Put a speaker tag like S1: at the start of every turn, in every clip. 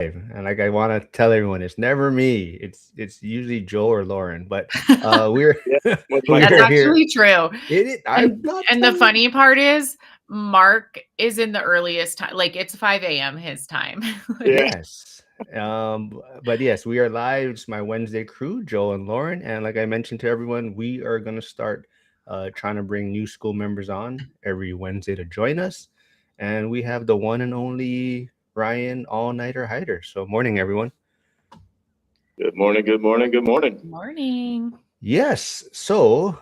S1: And like I want to tell everyone, it's never me. It's usually Joe or Lauren. But we're
S2: Yeah, much like
S3: That's
S1: we're here.
S3: actually true.
S1: I'm
S3: And
S1: not
S3: and the
S1: telling.
S3: funny part is Mark is in the earliest time. Like it's 5 a.m. his time.
S2: yeah.
S1: Yes. But yes, we are live. It's my Wednesday crew, Joe and Lauren. And like I mentioned to everyone, we are going to start trying to bring new school members on every Wednesday to join us. And we have the one and only Ryan All Nighter Hider. So, morning, everyone.
S2: Good morning, good morning, good morning.
S3: Morning.
S1: Yes. So,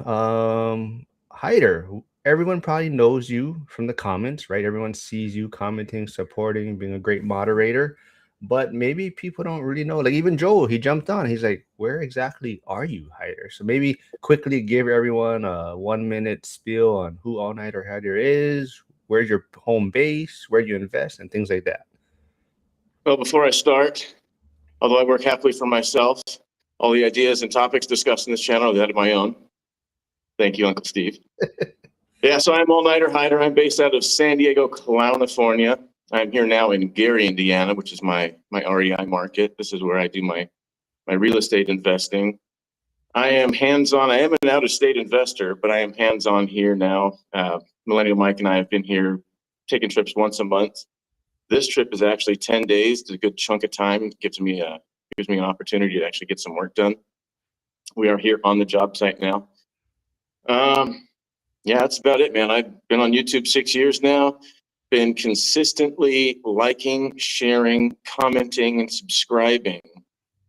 S1: Hyder, everyone probably knows you from the comments, right? Everyone sees you commenting, supporting, being a great moderator. But maybe people don't really know. Like even Joel, he jumped on. He's like, "Where exactly are you, Hyder?" So maybe quickly give everyone a 1 minute spiel on who All Nighter Hyder is, where's your home base, where do you invest, and things like that.
S2: Well, before I start, although I work happily for myself, all the ideas and topics discussed in this channel are that of my own. Thank you, Uncle Steve. Yeah, so I'm All Nighter Hider. I'm based out of San Diego, California. I'm here now in Gary, Indiana, which is my REI market. This is where I do my real estate investing. I am hands-on. I am an out-of-state investor, but I am hands-on here now. Millennial Mike and I have been here taking trips once a month. This trip is actually 10 days. It's a good chunk of time. It gives me an opportunity to actually get some work done. We are here on the job site now. Yeah, that's about it, man. I've been on YouTube 6 years now. Been consistently liking, sharing, commenting, and subscribing.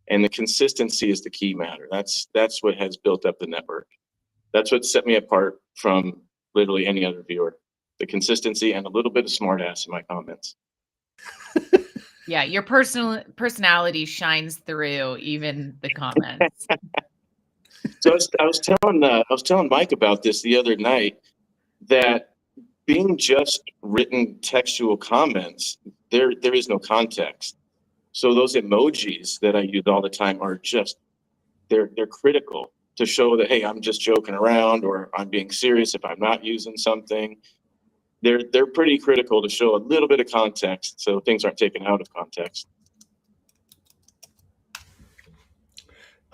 S2: And the consistency is the key matter. That's what has built up the network. That's what set me apart from literally any other viewer. The consistency and a little bit of smart ass in my comments.
S3: Yeah, your personality shines through even the comments.
S2: So I was telling Mike about this the other night, that being just written textual comments, there is no context. So those emojis that I use all the time are just they're critical to show that, hey, I'm just joking around or I'm being serious if I'm not using something. They're pretty critical to show a little bit of context so things aren't taken out of context.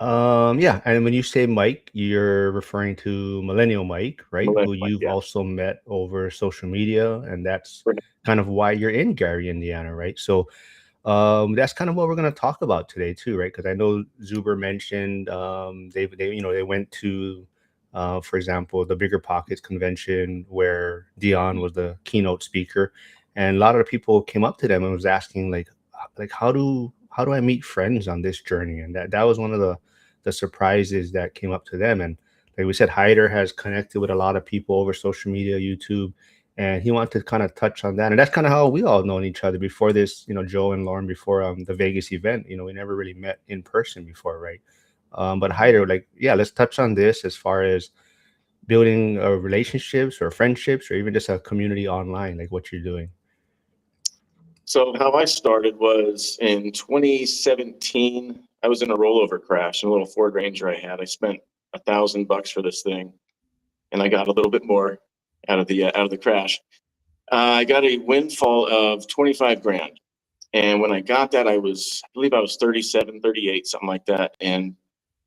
S1: Yeah, and when you say Mike, you're referring to Millennial Mike, right? Who
S2: Millennial,
S1: you've
S2: yeah.
S1: also met over social media, and that's kind of why you're in Gary, Indiana, right? So, that's kind of what we're going to talk about today too, right? Because I know Zuber mentioned they went to, for example, the Bigger Pockets convention where Dion was the keynote speaker, and a lot of the people came up to them and was asking like how do I meet friends on this journey? And that was one of the surprises that came up to them. And like we said, Hyder has connected with a lot of people over social media, YouTube, and he wanted to kind of touch on that. And that's kind of how we all known each other before this, Joe and Lauren, before the Vegas event. We never really met in person before, right? But Hyder, like, yeah, let's touch on this as far as building relationships or friendships or even just a community online, like what you're doing.
S2: So how I started was in 2017. I was in a rollover crash in a little Ford Ranger I had. I spent $1,000 for this thing, and I got a little bit more out of the crash. I got a windfall of 25 grand. And when I got that, I believe I was 37, 38, something like that. And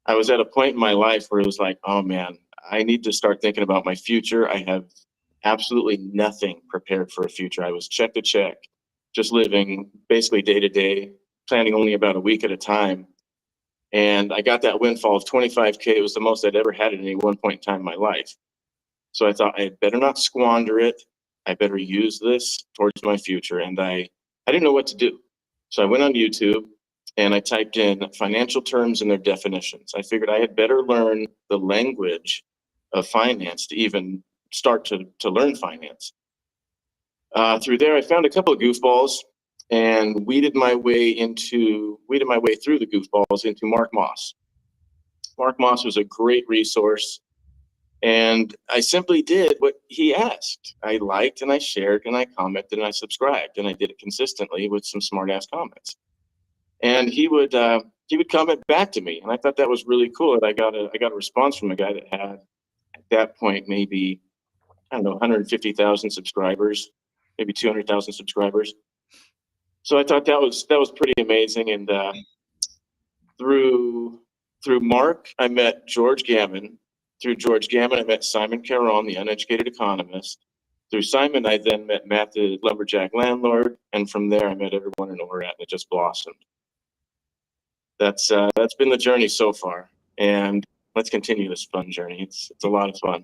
S2: I was at a point in my life where it was like, oh man, I need to start thinking about my future. I have absolutely nothing prepared for a future. I was check to check, just living basically day to day, planning only about a week at a time. And I got that windfall of 25K. It was the most I'd ever had at any one point in time in my life. So I thought I better not squander it. I better use this towards my future. And I didn't know what to do. So I went on YouTube and I typed in financial terms and their definitions. I figured I had better learn the language of finance to even start to learn finance. Through there, I found a couple of goofballs and weeded my way through the goofballs into Mark Moss. Mark Moss was a great resource. And I simply did what he asked. I liked and I shared and I commented and I subscribed, and I did it consistently with some smart ass comments. And he would comment back to me, and I thought that was really cool. And I got a response from a guy that had at that point maybe, I don't know, 150,000 subscribers, maybe 200,000 subscribers. So I thought that was pretty amazing. And through Mark, I met George Gammon. Through George Gammon, I met Simon Caron, the uneducated economist. Through Simon, I then met Matt, the lumberjack landlord, and from there, I met everyone in Orat, and it just blossomed. That's been the journey so far, and let's continue this fun journey. It's a lot of fun.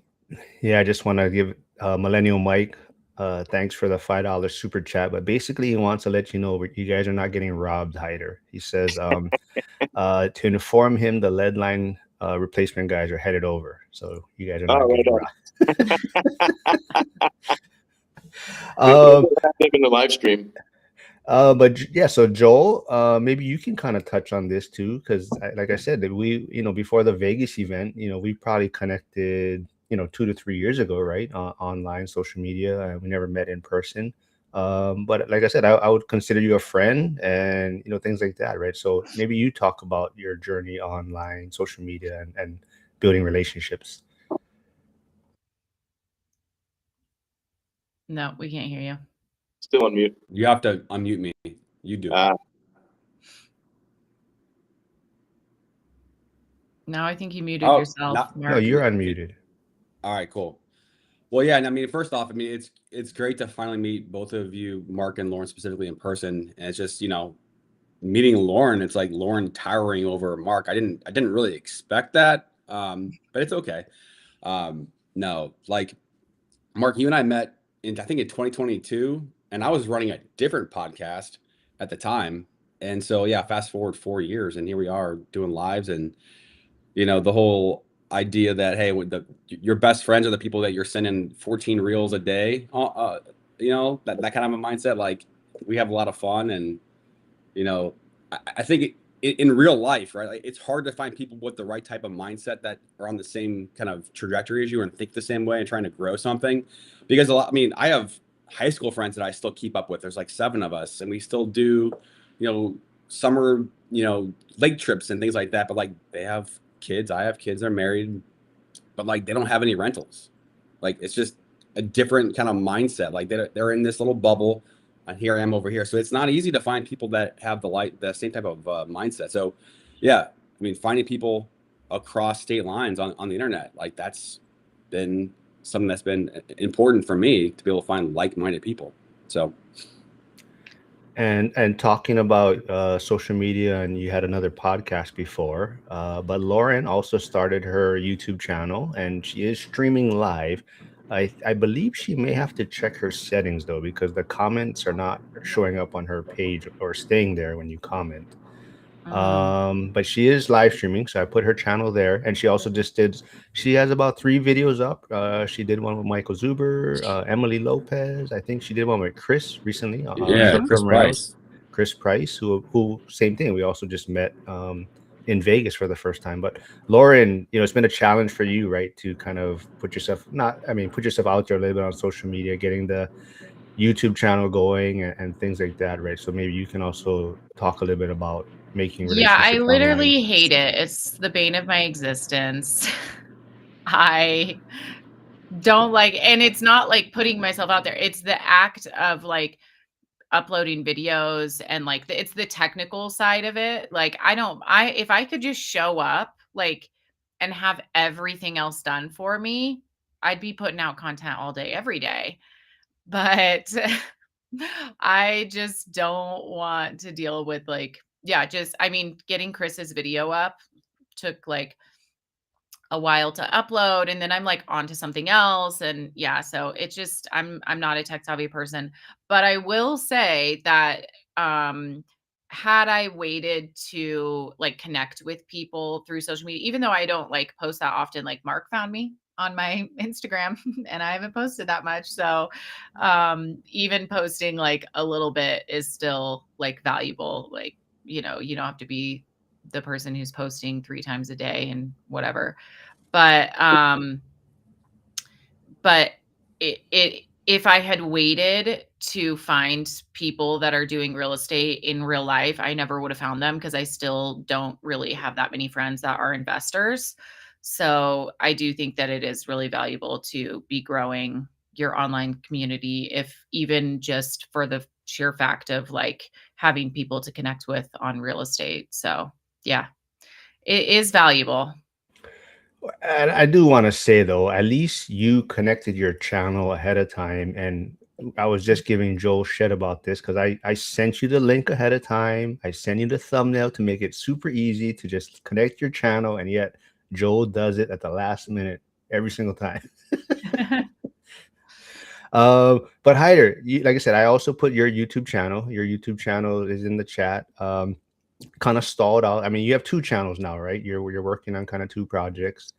S1: Yeah, I just want to give Millennial Mike thanks for the $5 super chat, but basically he wants to let you know you guys are not getting robbed, Hyder. He says to inform him the lead line replacement guys are headed over, so you guys are not getting robbed.
S2: In the live stream.
S1: But yeah, so Joel, maybe you can kind of touch on this too, because like I said, that we, before the Vegas event, we probably connected, 2 to 3 years ago, right? Online, social media, and we never met in person. But like I said, I would consider you a friend and, things like that, right? So maybe you talk about your journey online, social media, and building relationships.
S3: No, we can't hear you.
S2: Still on mute.
S4: You have to unmute me. You do.
S3: No, I think you muted yourself.
S1: No, you're unmuted.
S4: All right, cool. Well, yeah, and I mean, first off, I mean, it's great to finally meet both of you, Mark and Lauren, specifically in person. And it's just, meeting Lauren, it's like Lauren towering over Mark. I didn't really expect that, but it's okay. No, like Mark, you and I met I think in 2022, and I was running a different podcast at the time. And so, yeah, fast forward 4 years, and here we are doing lives, and the whole idea that, hey, your best friends are the people that you're sending 14 reels a day, that kind of a mindset. Like, we have a lot of fun, and I think in real life, right, like, it's hard to find people with the right type of mindset that are on the same kind of trajectory as you and think the same way and trying to grow something. Because I have high school friends that I still keep up with. There's like 7 of us, and we still do summer lake trips and things like that. But like, they have kids, I have kids, they're married, but like, they don't have any rentals. Like, it's just a different kind of mindset. Like, they're in this little bubble, and here I am over here. So it's not easy to find people that have the same type of mindset. So yeah, I mean, finding people across state lines on the internet, like, that's been something that's been important for me, to be able to find like-minded people. So
S1: And talking about social media, and you had another podcast before, but Lauren also started her YouTube channel, and she is streaming live. I believe she may have to check her settings though, because the comments are not showing up on her page or staying there when you comment. But she is live streaming, so I put her channel there, and she also she has about 3 videos up. She did one with Michael Zuber, Emily Lopez. I think she did one with Chris recently. Chris Price, who same thing. We also just met in Vegas for the first time. But Lauren, it's been a challenge for you, right, to kind of put yourself out there a little bit on social media, getting the YouTube channel going and things like that, right? So maybe you can also talk a little bit about making relationships.
S3: Yeah, I literally hate it. It's the bane of my existence. I don't like, and it's not like putting myself out there. It's the act of like uploading videos, and like it's the technical side of it. Like, if I could just show up, like, and have everything else done for me, I'd be putting out content all day, every day. But I just don't want to deal with getting Chris's video up took like a while to upload, and then I'm like onto something else. And yeah, so it's just, I'm not a tech savvy person, but I will say that, had I waited to like connect with people through social media, even though I don't like post that often, like Mark found me on my Instagram and I haven't posted that much. So, even posting like a little bit is still like valuable. Like, you don't have to be the person who's posting 3 times a day and whatever. But if I had waited to find people that are doing real estate in real life, I never would have found them, because I still don't really have that many friends that are investors. So I do think that it is really valuable to be growing your online community, if even just for the sheer fact of like having people to connect with on real estate. So yeah, it is valuable.
S1: And I do want to say though, at least you connected your channel ahead of time. And I was just giving Joel shit about this because I sent you the link ahead of time. I sent you the thumbnail to make it super easy to just connect your channel, and yet Joel does it at the last minute every single time. But Hyder, like I said, I also put your YouTube channel. Your YouTube channel is in the chat. Kind of stalled out. I mean, you have two channels now, right? You're working on kind of two projects.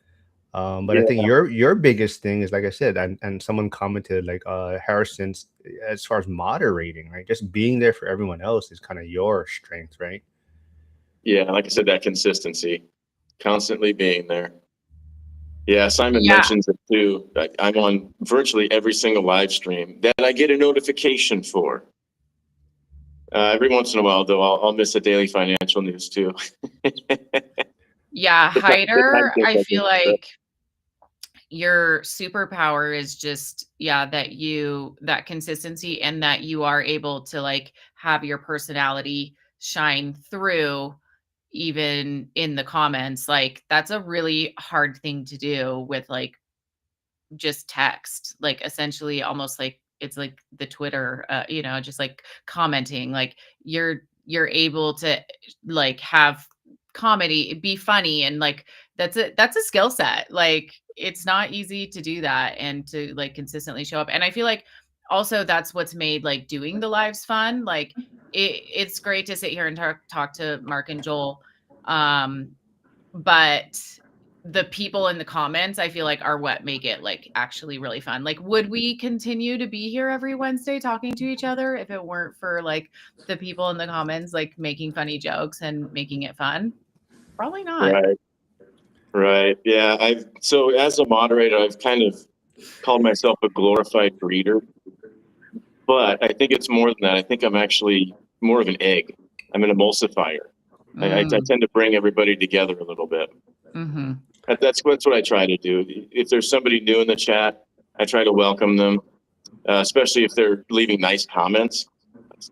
S1: But I think your biggest thing is, like I said, and someone commented like Harrison's, as far as moderating, right? Just being there for everyone else is kind of your strength, right?
S2: Yeah, like I said, that consistency, constantly being there. Yeah, Simon mentions it too. I'm on virtually every single live stream that I get a notification for. Every once in a while, though, I'll miss a daily financial news too.
S3: Yeah, Hyder, I feel like your superpower is just, that consistency, and that you are able to like have your personality shine through even in the comments. Like that's a really hard thing to do with like just text, like essentially almost like it's like the Twitter, just like commenting. Like you're able to like have comedy, be funny, and like that's a skill set. Like it's not easy to do that and to like consistently show up. And I feel like also that's what's made like doing the lives fun. Like it's great to sit here and talk to Mark and Joel, but the people in the comments, I feel like, are what make it like actually really fun. Like, would we continue to be here every Wednesday talking to each other if it weren't for like the people in the comments, like making funny jokes and making it fun? Probably not.
S2: Right. Yeah. So as a moderator, I've kind of called myself a glorified reader, but I think it's more than that. I think I'm actually more of an egg. I'm an emulsifier. I tend to bring everybody together a little bit.
S3: Mm-hmm.
S2: That's what I try to do. If there's somebody new in the chat, I try to welcome them, especially if they're leaving nice comments.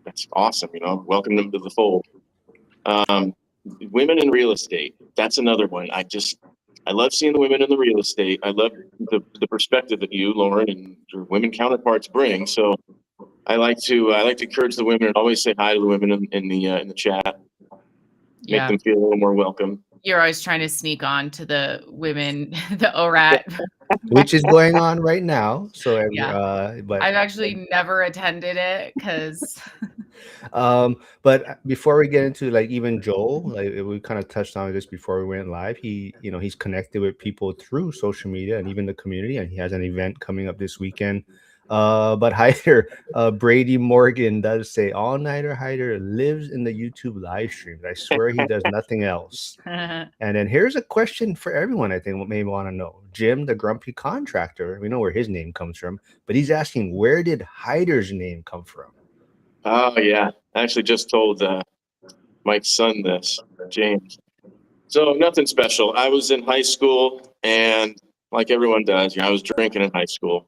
S2: That's awesome. Welcome them to the fold. Women in real estate. That's another one. I love seeing the women in the real estate. I love the perspective that you, Lauren, and your women counterparts bring. So I like to encourage the women and always say hi to the women in the chat. Make them feel a little more welcome.
S3: You're always trying to sneak on to the women, the ORAT,
S1: which is going on right now. So but
S3: I've actually never attended it because.
S1: But before we get into like even Joel, like we kind of touched on this before we went live. He's connected with people through social media and even the community, and he has an event coming up this weekend. But Hyder, Brady Morgan does say All Nighter Hyder lives in the YouTube live streams. I swear he does nothing else. And then here's a question for everyone, I think, what may want to know. Jim, the grumpy contractor, we know where his name comes from, but he's asking, where did Hyder's name come from?
S2: Oh yeah, I actually just told Mike's son this, James. So nothing special. I was in high school, and like everyone does, I was drinking in high school.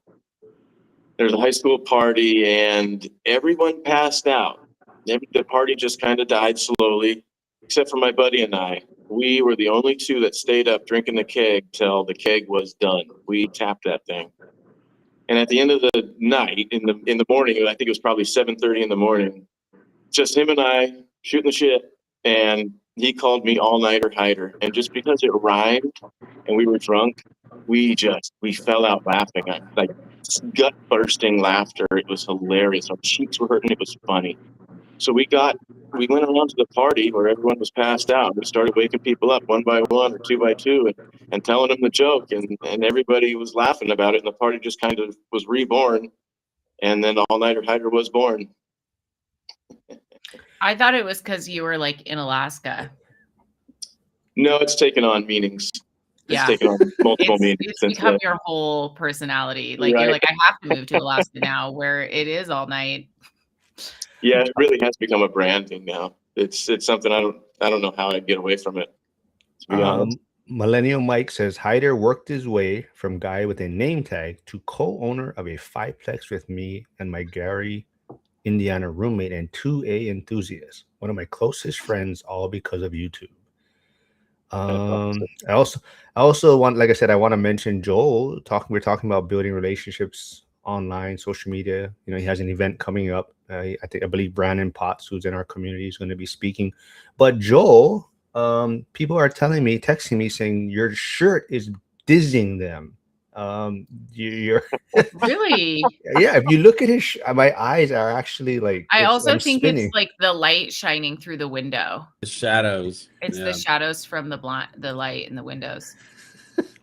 S2: There's a high school party, and everyone passed out. The party just kind of died slowly, except for my buddy and I. We were the only two that stayed up drinking the keg till the keg was done. We tapped that thing. And at the end of the night, in the morning, I think it was probably 7:30 in the morning, just him and I shooting the shit, and he called me All Nighter Hyder. And just because it rhymed and we were drunk, we fell out laughing. Like gut bursting laughter. It was hilarious. Our cheeks were hurting. It was funny. So we went around to the party where everyone was passed out. We started waking people up one by one or two by two and telling them the joke, and everybody was laughing about it, and the party just kind of was reborn, and then All Nighter Hyder was born.
S3: I thought it was because you were like in Alaska.
S2: No, it's taken on meanings. It's taken on multiple meanings.
S3: It's become your whole personality. Like you're like, I have to move to Alaska now, where it is all night.
S2: Yeah, it really has become a branding now. It's something I don't know how I'd get away from it, to be honest.
S1: Millennial Mike says Hyder worked his way from guy with a name tag to co-owner of a fiveplex with me and my Gary, Indiana roommate and 2A enthusiast. One of my closest friends, all because of YouTube. I also want, like I said, I want to mention Joel. We're talking about building relationships online, social media. You know, he has an event coming up. I believe Brandon Potts, who's in our community, is going to be speaking. But Joel, people are texting me saying your shirt is dizzying them. You're
S3: Really?
S1: yeah. If you look at my eyes are actually like.
S3: I also
S1: I'm
S3: think
S1: spinning.
S3: it's like the light shining through the window.
S4: The shadows.
S3: It's the shadows from the light in the windows.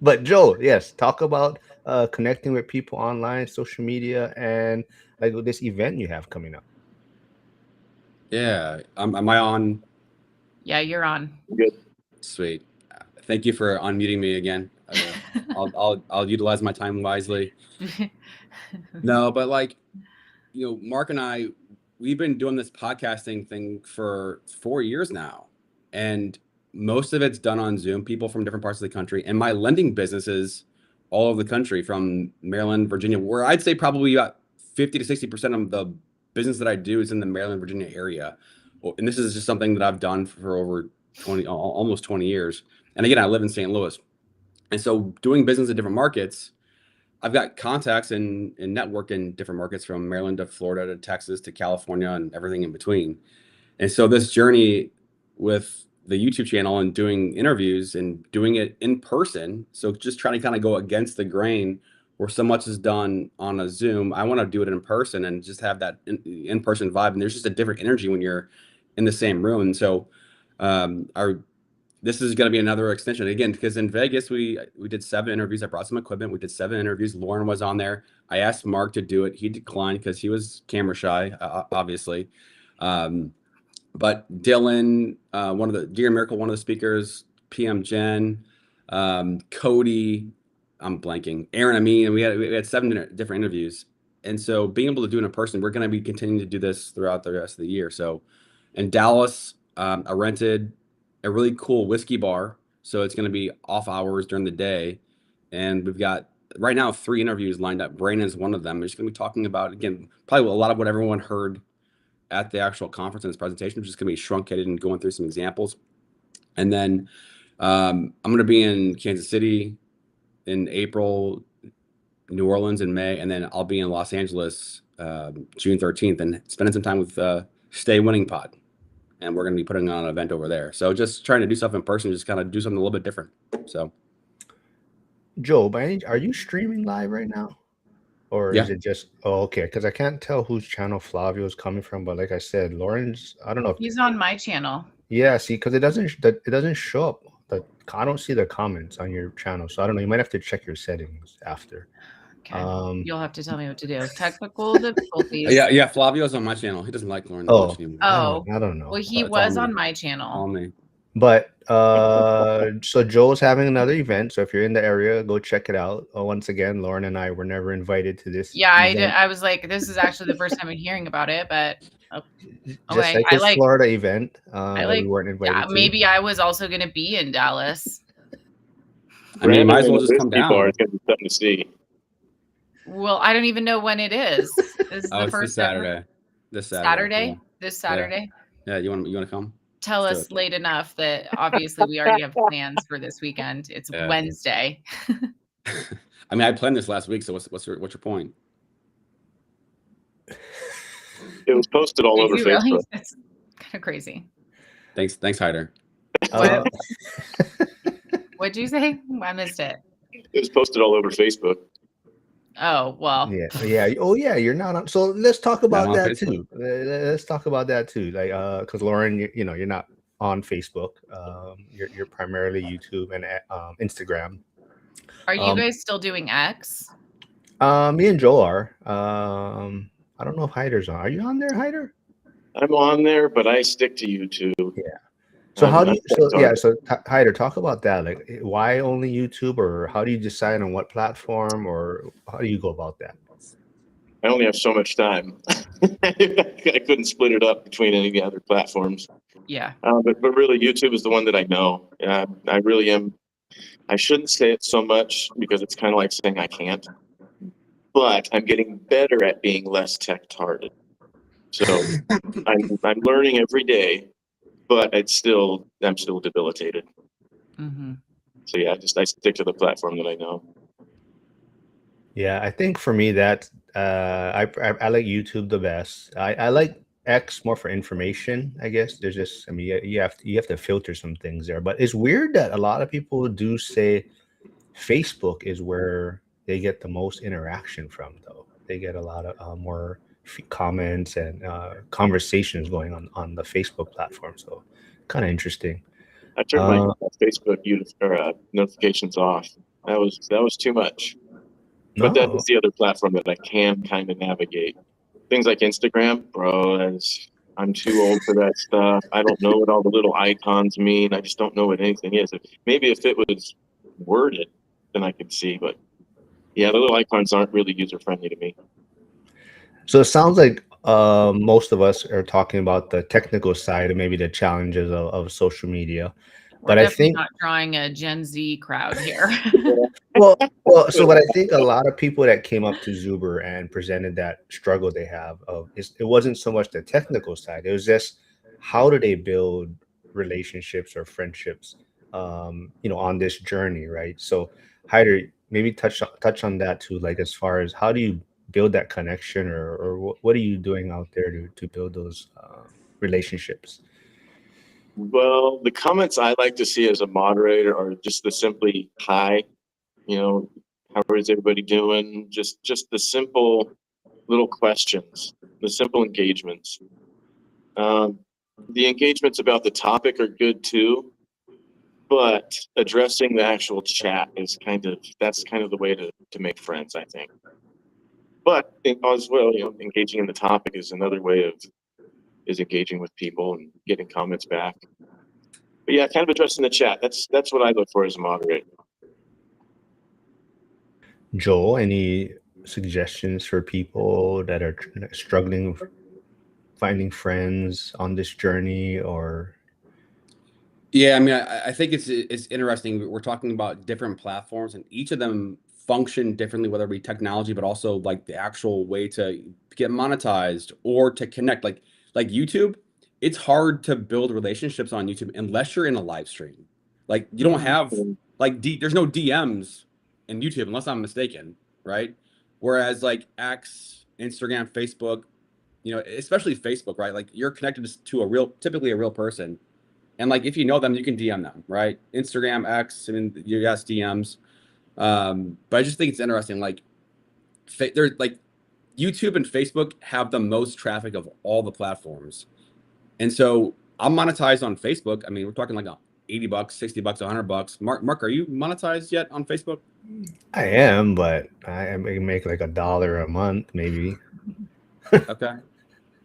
S1: But Joel, yes, talk about connecting with people online, social media, and like this event you have coming up.
S4: Yeah. Am I on?
S3: Yeah, you're on.
S2: Good.
S4: Sweet. Thank you for unmuting me again. I'll utilize my time wisely. No, but like, you know, Mark and I, we've been doing this podcasting thing for 4 years now, and most of it's done on Zoom. People from different parts of the country, and my lending business is all over the country, from Maryland, Virginia, where I'd say probably about 50 to 60% of the business that I do is in the Maryland, Virginia area. And this is just something that I've done for over almost 20 years. And again, I live in St. Louis. And so doing business in different markets, I've got contacts and network in different markets, from Maryland to Florida to Texas to California and everything in between. And so this journey with the YouTube channel and doing interviews and doing it in person, so just trying to kind of go against the grain where so much is done on a Zoom. I want to do it in person and just have that in-person vibe. And there's just a different energy when you're in the same room. And so this is going to be another extension again, because in Vegas, we did 7 interviews. I brought some equipment. We did 7 interviews. Lauren was on there. I asked Mark to do it. He declined because he was camera shy, obviously. But Dylan, one of the Dear Miracle, one of the speakers, PM Jen, Cody, I'm blanking, Aaron Amin, and we had 7 different interviews. And so being able to do it in person, we're going to be continuing to do this throughout the rest of the year. So in Dallas, I rented a really cool whiskey bar. So it's going to be off hours during the day. And we've got right now 3 interviews lined up. Brandon's one of them. We're just going to be talking about, again, probably a lot of what everyone heard at the actual conference and this presentation, which is going to be truncated and going through some examples. And then I'm going to be in Kansas City in April, New Orleans in May, and then I'll be in Los Angeles June 13th and spending some time with Stay Winning Pod. And we're going to be putting on an event over there. So just trying to do stuff in person, just kind of do something a little bit different. So,
S1: Joe, are you streaming live right now? Or is it just, okay, because I can't tell whose channel Flavio is coming from, but like I said, Lauren's, I don't know if
S3: he's on my channel.
S1: Yeah, see, because it doesn't show up. I don't see the comments on your channel, so I don't know. You might have to check your settings after.
S3: Okay. You'll have to tell me what to do. Technical difficulties.
S4: Yeah. Flavio's on my channel. He doesn't like Lauren.
S1: Oh,
S3: I
S1: don't know.
S3: Well, he was on my channel.
S4: On me.
S1: But so Joel's having another event. So if you're in the area, go check it out. Once again, Lauren and I were never invited to this.
S3: Yeah, I was like, this is actually the first time I'm hearing about it, but
S1: just like this Florida event, we weren't invited.
S3: Yeah, maybe I was also going to be in Dallas.
S4: I mean, you might as well just come down.
S2: It's going to be something to see.
S3: Well, I don't even know when it is. This is the first
S4: Saturday. This
S3: Saturday.
S4: Yeah.
S3: This Saturday.
S4: Yeah. You want to come?
S3: Tell us late enough that obviously we already have plans for this weekend. It's Wednesday.
S4: I mean, I planned this last week. So what's your point?
S2: It was posted all over Facebook.
S3: Really? It's kind of crazy.
S4: Thanks, Hyder.
S3: What'd you say? I missed it.
S2: It was posted all over Facebook.
S3: Oh, well.
S1: Yeah. Oh, yeah. You're not on. So let's talk about that too. Let's talk about that too. Like, because Lauren, you're not on Facebook. You're primarily YouTube and Instagram.
S3: Are you guys still doing X?
S1: Me and Joel are. I don't know if Hyder's on. Are you on there, Hyder?
S2: I'm on there, but I stick to YouTube.
S1: Yeah. So how do you? So Hyder, talk about that. Like, why only YouTube, or how do you decide on what platform, or how do you go about that?
S2: I only have so much time. I couldn't split it up between any of the other platforms.
S3: Yeah.
S2: But really, YouTube is the one that I know. I really am I shouldn't say it so much because it's kind of like saying I can't, but I'm getting better at being less tech-tarded. So I'm learning every day, but I'm still debilitated. So yeah, I stick to the platform that I know.
S1: Yeah, I think for me that I like YouTube the best. I like X more for information, I guess. There's just, I mean, you have to filter some things there. But it's weird that a lot of people do say Facebook is where they get the most interaction from, though. They get a lot of more comments and conversations going on the Facebook platform. So kind of interesting.
S2: I turned my
S1: Uh,
S2: Facebook notifications off. That was too much. But that
S1: no,
S2: is the other platform that I can kind of navigate. Things like Instagram, bro, I'm too old for that stuff. I don't know what all the little icons mean. I just don't know what anything is. Maybe if it was worded, then I could see. But yeah, the little icons aren't really user friendly to me.
S1: so it sounds like most of us are talking about the technical side and maybe the challenges of social media.
S3: We're
S1: But I
S3: definitely
S1: think,
S3: not drawing a Gen Z crowd here.
S1: well, so what I think a lot of people that came up to Zuber and presented that struggle they have of it wasn't so much the technical side. It was just how do they build relationships or friendships, on this journey, right? So, Hyder, maybe touch on that too, like as far as how do you build that connection, or what are you doing out there to build those relationships?
S2: Well, the comments I like to see as a moderator are just the simply hi, how is everybody doing? Just the simple little questions, the simple engagements. The engagements about the topic are good too, but addressing the actual chat is that's kind of the way to make friends, I think. But as well, engaging in the topic is another way of engaging with people and getting comments back. But yeah, kind of addressing the chat. That's what I look for as a moderator.
S1: Joel, any suggestions for people that are struggling finding friends on this journey, or
S4: Yeah, I mean, I think it's interesting. We're talking about different platforms, and each of them function differently, whether it be technology, but also like the actual way to get monetized or to connect. Like YouTube, it's hard to build relationships on YouTube unless you're in a live stream. Like you don't have there's no DMs in YouTube unless I'm mistaken, right? Whereas like X, Instagram, Facebook, especially Facebook, right? Like you're connected to typically a real person. And like if you know them, you can DM them, right? Instagram, X, I mean, yes, DMs. But I just think it's interesting. Like, they're like YouTube and Facebook have the most traffic of all the platforms, and so I'm monetized on Facebook. I mean, we're talking like $80, $60, $100. Mark, are you monetized yet on Facebook?
S1: I am, but I make like $1 a month, maybe.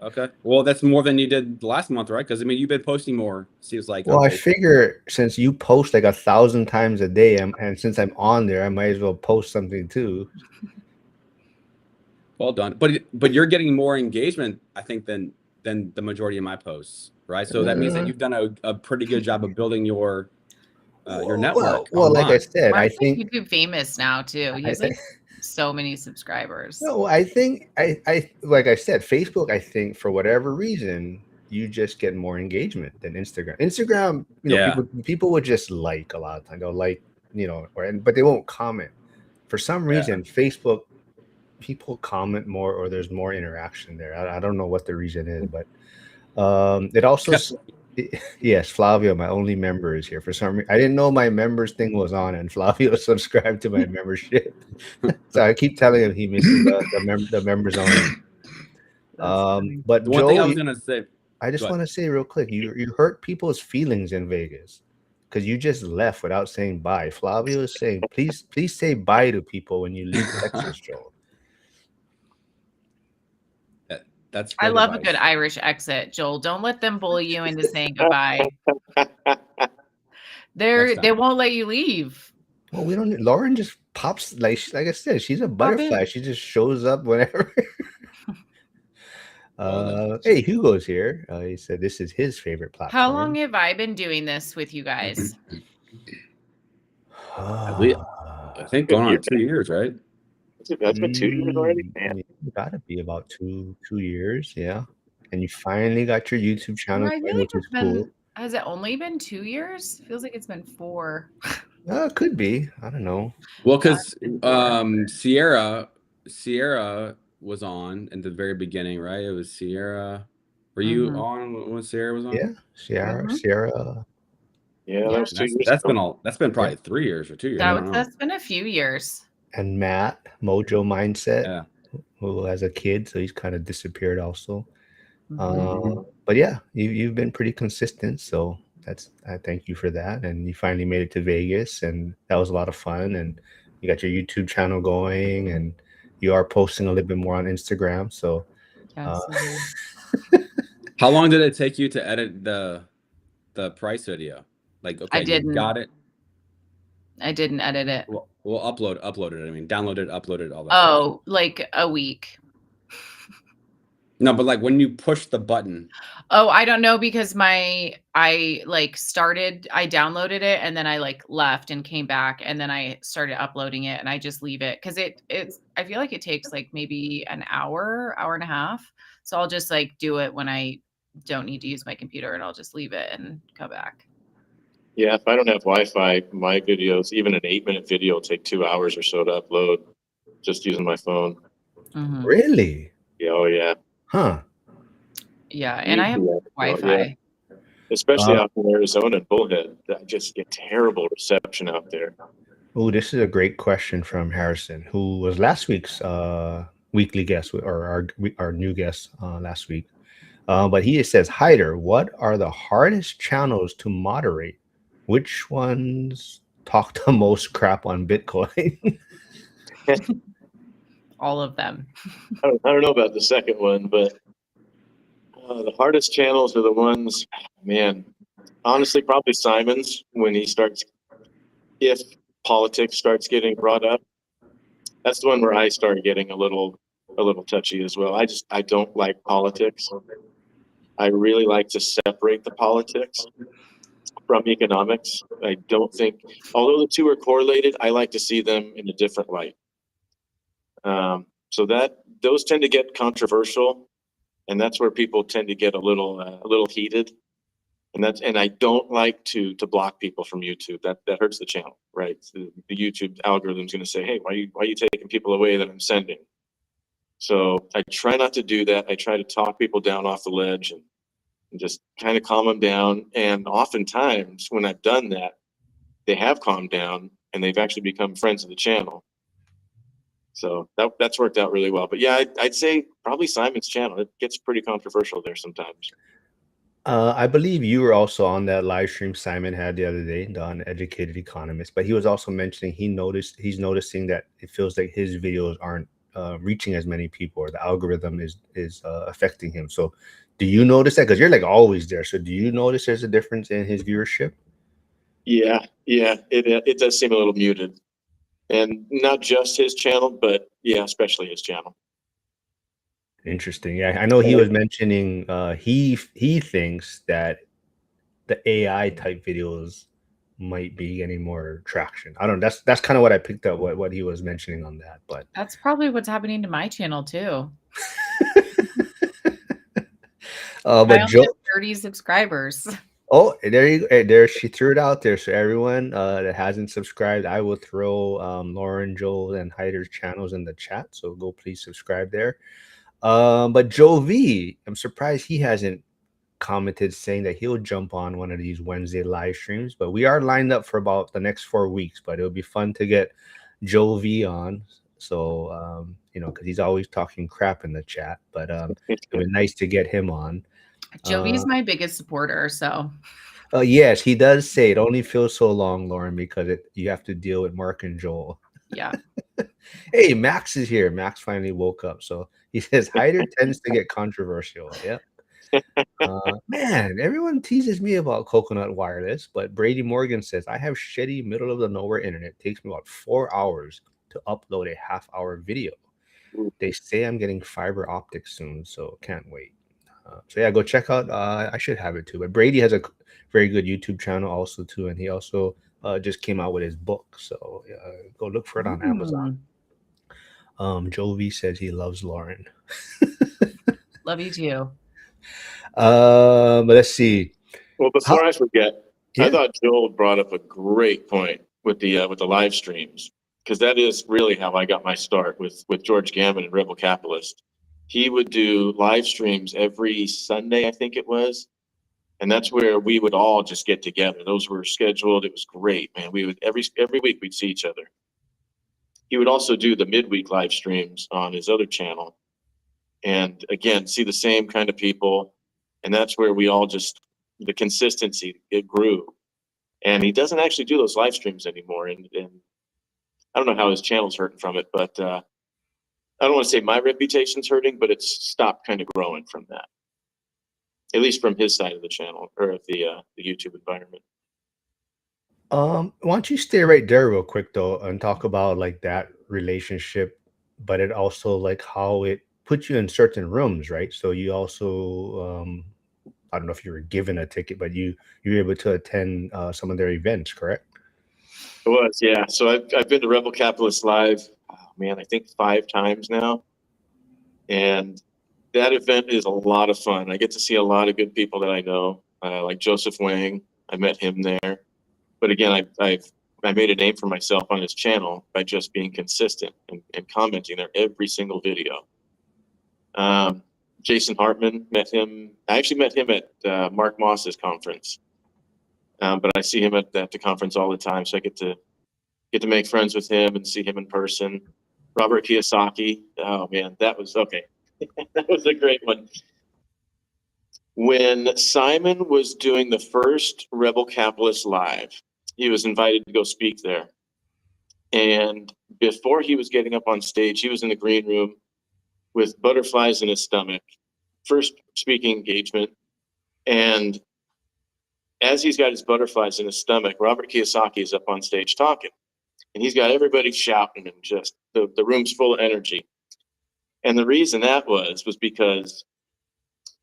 S4: Okay. Well, that's more than you did last month, right? Because I mean, you've been posting more. Seems like.
S1: Well, I figure since you post like 1,000 times a day, and since I'm on there, I might as well post something too.
S4: Well done, but you're getting more engagement, I think, than the majority of my posts, right? So that means that you've done a pretty good job of building your network.
S1: Well, like I said, I
S3: Mark's
S1: think
S3: YouTube famous now too. He has like so many subscribers.
S1: no, I think I like I said, Facebook. I think for whatever reason, you just get more engagement than Instagram. Instagram, people would just like a lot of time. They'll like, but they won't comment. For some reason, Facebook, people comment more, or there's more interaction there. I don't know what the reason is, but it also yes, Flavio, my only member, is here for some reason. I didn't know my members thing was on, and Flavio subscribed to my membership. So I keep telling him he misses the members only. But
S4: the one
S1: Joe,
S4: thing I was gonna say,
S1: I just want to say real quick, you hurt people's feelings in Vegas because you just left without saying bye. Flavio is saying, please say bye to people when you leave Texas, Joel.
S4: That's
S3: I love a good Irish exit, Joel. Don't let them bully you into saying goodbye. They won't let you leave.
S1: Well, we don't. Lauren just pops like I said. She's a butterfly. She just shows up whenever. Hey, Hugo's here. He said this is his favorite platform.
S3: How long have I been doing this with you guys?
S4: least-
S1: Ah,
S4: I think
S2: Good
S4: going
S2: year.
S4: on 2 years, right?
S2: That's been 2 years already. Man.
S1: yeah, gotta be about two years, yeah. And you finally got your YouTube channel
S3: I feel
S1: going,
S3: like
S1: which is
S3: it's
S1: cool.
S3: been. Has it only been 2 years? Feels like it's been 4.
S1: Could be. I don't know.
S4: Well, because Sierra was on in the very beginning, right? It was Sierra. Were you
S3: Mhm.
S4: on when Sierra was on?
S1: Yeah, Sierra.
S2: Yeah,
S3: Yeah.
S2: that was 2 years
S4: That's
S2: ago.
S4: been probably 3 years or 2 years. I don't know.
S3: That's been a few years.
S1: And Matt, Mojo Mindset,
S4: Yeah.
S1: who has a kid, so he's kind of disappeared also.
S3: Mhm.
S1: But yeah, you've been pretty consistent, so I thank you for that. And you finally made it to Vegas, and that was a lot of fun. And you got your YouTube channel going, and you are posting a little bit more on Instagram. So
S3: Yes.
S4: How long did it take you to edit the price video? Like, okay, you
S3: didn't.
S4: got it.
S3: I didn't edit it.
S4: We'll upload it. I mean, download it, upload it, all that.
S3: Oh, like a week.
S4: No, but like when you push the button.
S3: Oh, I don't know because I downloaded it and then I like left and came back and then I started uploading it and I just leave it because I feel like it takes like maybe an hour and a half. So I'll just like do it when I don't need to use my computer and I'll just leave it and come back.
S2: Yeah, if I don't have Wi-Fi, my videos, even an 8-minute video, will take 2 hours or so to upload, just using my phone.
S3: Mhm.
S1: really,
S2: Yeah, oh yeah.
S1: huh?
S3: Yeah, and I have
S2: Yeah,
S3: Wi-Fi.
S2: especially out in Arizona and Bullhead. I just get terrible reception out there.
S1: Oh, this is a great question from Harrison, who was last week's weekly guest or our new guest last week. But he says, Hyder, what are the hardest channels to moderate? Which ones talk the most crap on Bitcoin?
S3: All of them.
S2: I don't know about the second one, but the hardest channels are the ones, man, honestly, probably Simon's when if politics starts getting brought up. That's the one where I start getting a little touchy as well. I don't like politics. I really like to separate the politics from economics. I don't think, although the two are correlated, I like to see them in a different light. So those tend to get controversial, and that's where people tend to get a little heated. And I don't like to block people from YouTube. That hurts the channel, right? The YouTube algorithm is going to say, "Hey, why are you taking people away that I'm sending?" So I try not to do that. I try to talk people down off the ledge and just kind of calm them down. And oftentimes, when I've done that, they have calmed down and they've actually become friends of the channel. So that's worked out really well. But yeah, I'd say probably Simon's channel. It gets pretty controversial there sometimes.
S1: I believe you were also on that live stream Simon had the other day, the Uneducated Economist. But he was also mentioning he's noticing that it feels like his videos aren't reaching as many people, or the algorithm is affecting him. So, do you notice that? Because you're like always there. So, do you notice there's a difference in his viewership?
S2: Yeah, it does seem a little muted, and not just his channel, but yeah, especially his channel.
S1: Interesting. Yeah, I know he was mentioning he thinks that the AI type videos might be getting more traction. I don't know. That's kind of what I picked up what he was mentioning on that. But
S3: That's probably what's happening to my channel too.
S1: but Joe,
S3: 30 subscribers.
S1: oh, there you go. There, she threw it out there. So everyone that hasn't subscribed, I will throw Lauren, Joel, and Hyder's channels in the chat. So go please subscribe there. But Joe V, I'm surprised he hasn't commented saying that he'll jump on one of these Wednesday live streams. But we are lined up for about the next 4 weeks. But it'll be fun to get Joe V on. So because he's always talking crap in the chat. But it'll be nice to get him on.
S3: Jovi's my biggest supporter, so.
S1: Yes, he does say it only feels so long, Lauren, because you have to deal with Mark and Joel.
S3: Yeah.
S1: Hey, Max is here. Max finally woke up. So he says Hyder tends to get controversial. Yep. Man, everyone teases me about Coconut Wireless, but Brady Morgan says I have shitty middle of the nowhere internet. It takes me about 4 hours to upload a half-hour video. They say I'm getting fiber optics soon, so can't wait. So yeah, go check out. I should have it too. But Brady has a very good YouTube channel also too, and he also just came out with his book, so go look for it on Amazon. Jovi says he loves Lauren.
S3: Love you too.
S1: But let's see.
S2: Well, before I forget,
S1: Yeah.
S2: I thought Joel brought up a great point with the live streams, because that is really how I got my start with George Gammon and Rebel Capitalist. He would do live streams every Sunday, I think it was, and that's where we would all just get together. Those were scheduled. It was great, man. We would every week we'd see each other. He would also do the midweek live streams on his other channel, and again, see the same kind of people, and that's where we all just, the consistency, it grew. And he doesn't actually do those live streams anymore, and I don't know how his channel's hurting from it, but I don't want to say my reputation's hurting, but it's stopped kind of growing from that, at least from his side of the channel, or of the YouTube environment.
S1: Why don't you stay right there real quick though and talk about like that relationship, but it also like how it puts you in certain rooms, right? So you also I don't know if you were given a ticket, but you were able to attend some of their events, correct?
S2: It was, yeah. So I've been to Rebel Capitalist Live, oh, man, I think 5 times now, and that event is a lot of fun. I get to see a lot of good people that I know, like Joseph Wang. I met him there. But again, I made a name for myself on his channel by just being consistent and commenting there every single video. Jason Hartman, met him. I actually met him at Mark Moss's conference, but I see him at the conference all the time, so I get to make friends with him and see him in person. Robert Kiyosaki. Oh man, that was okay. That was a great one. When Simon was doing the first Rebel Capitalist Live, he was invited to go speak there. And before he was getting up on stage, he was in the green room with butterflies in his stomach, first speaking engagement. And as he's got his butterflies in his stomach, Robert Kiyosaki is up on stage talking. And he's got everybody shouting and just the room's full of energy. And the reason that was because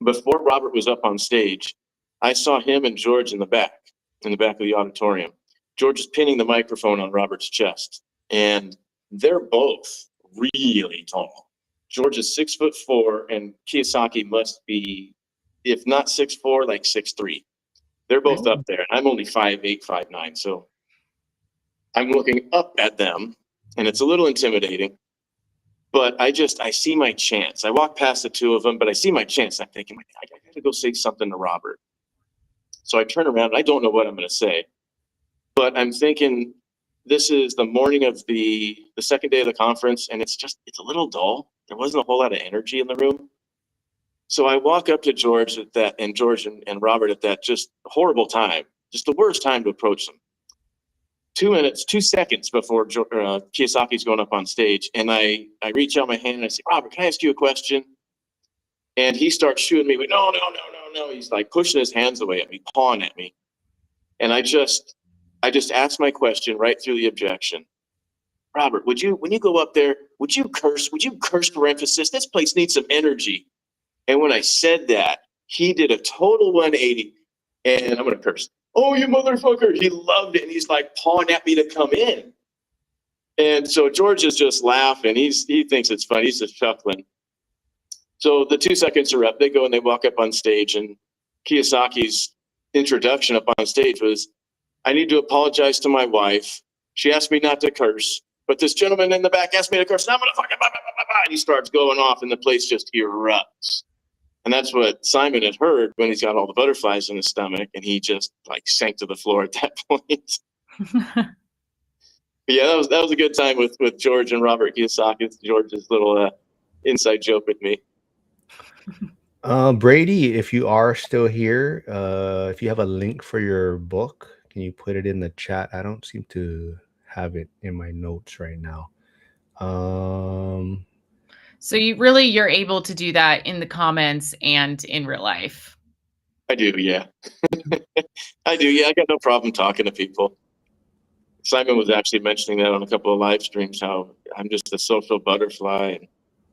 S2: before Robert was up on stage, I saw him and George in the back of the auditorium. George is pinning the microphone on Robert's chest, and they're both really tall. George is 6'4", and Kiyosaki must be, if not 6'4", like 6'3". They're both up there, and I'm only 5'8", 5'9", so I'm looking up at them, and it's a little intimidating. But I see my chance. I walk past the two of them, but I see my chance. I'm thinking, I got to go say something to Robert. So I turn around, and I don't know what I'm going to say. But I'm thinking, this is the morning of the second day of the conference, and it's a little dull. There wasn't a whole lot of energy in the room. So I walk up to George at that, and George and Robert at that just horrible time, just the worst time to approach them. 2 seconds before Kiyosaki's going up on stage, and I reach out my hand and I say, Robert, can I ask you a question? And he starts shooting me with, no. He's like pushing his hands away at me, pawing at me. And I just asked my question right through the objection. Robert, when you go up there, would you curse for emphasis? This place needs some energy. And when I said that, he did a total 180, and I'm going to curse. Oh, you motherfucker. He loved it. And he's like pawing at me to come in. And so George is just laughing. He thinks it's funny. He's just chuckling. So the 2 seconds are up. They go and they walk up on stage, and Kiyosaki's introduction up on stage was, I need to apologize to my wife. She asked me not to curse, but this gentleman in the back asked me to curse. And I'm going to fucking blah, blah, blah, blah. And he starts going off, and the place just erupts. And that's what Simon had heard when he's got all the butterflies in his stomach, and he just like sank to the floor at that point. Yeah, that was a good time with George and Robert Kiyosaki. George's little inside joke with me.
S1: Brady, if you are still here, if you have a link for your book, can you put it in the chat? I don't seem to have it in my notes right now.
S3: So you're able to do that in the comments and in real life.
S2: I do, yeah. I do, yeah. I got no problem talking to people. Simon was actually mentioning that on a couple of live streams, how I'm just a social butterfly, and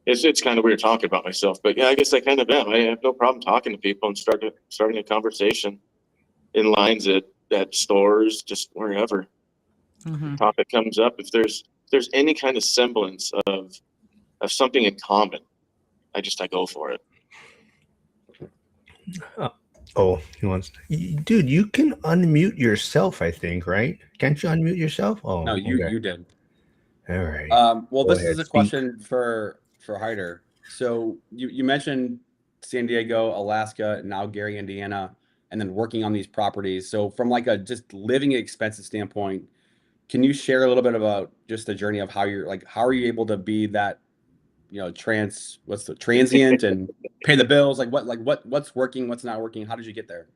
S2: it's kind of weird talking about myself, but yeah, I guess I kind of am. I have no problem talking to people and starting a conversation in lines that at stores, just wherever
S3: Mhm.
S2: topic comes up. If there's any kind of semblance of something in common, I go for it.
S1: Oh, he wants, dude, you can unmute yourself, I think, right? Can't you unmute yourself? Oh,
S4: No,
S1: okay.
S4: you did.
S1: All right.
S4: Well,
S1: Go
S4: this
S1: ahead,
S4: is a
S1: speak.
S4: question for Hyder. So you mentioned San Diego, Alaska, now Gary, Indiana, and then working on these properties. So from like a just living expenses standpoint, can you share a little bit about just the journey of how are you able to be that, transient and pay the bills? What's working, what's not working? How did you get there?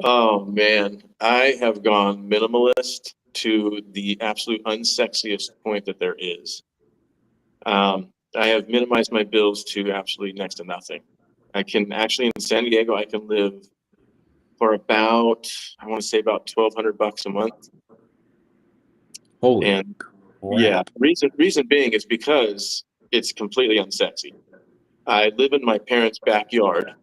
S2: Oh man, I have gone minimalist to the absolute unsexiest point that there is. I have minimized my bills to absolutely next to nothing. I can actually, in San Diego, I can live for about, I want to say about $1,200 a month.
S4: Holy
S2: And
S4: crap.
S2: yeah, reason being is because it's completely unsexy. I live in my parents' backyard.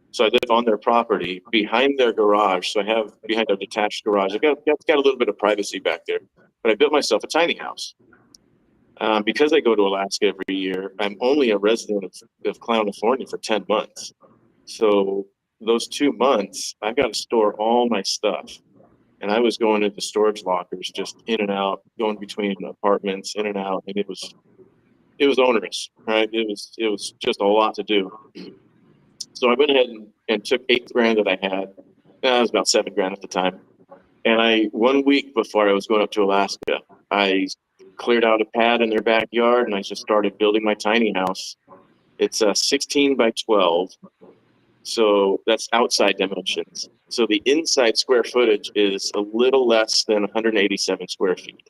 S2: So I live on their property behind their garage. So I have behind their detached garage. I've got a little bit of privacy back there, but I built myself a tiny house. Because I go to Alaska every year, I'm only a resident of California for 10 months. So those 2 months, I've got to store all my stuff. And I was going into storage lockers, just in and out, going between apartments, in and out. And it was onerous, right? It was just a lot to do. So I went ahead and took $8,000 that I had. It was about $7,000 at the time. And 1 week before I was going up to Alaska, I cleared out a pad in their backyard and I just started building my tiny house. It's 16 by 12. So that's outside dimensions. So the inside square footage is a little less than 187 square feet.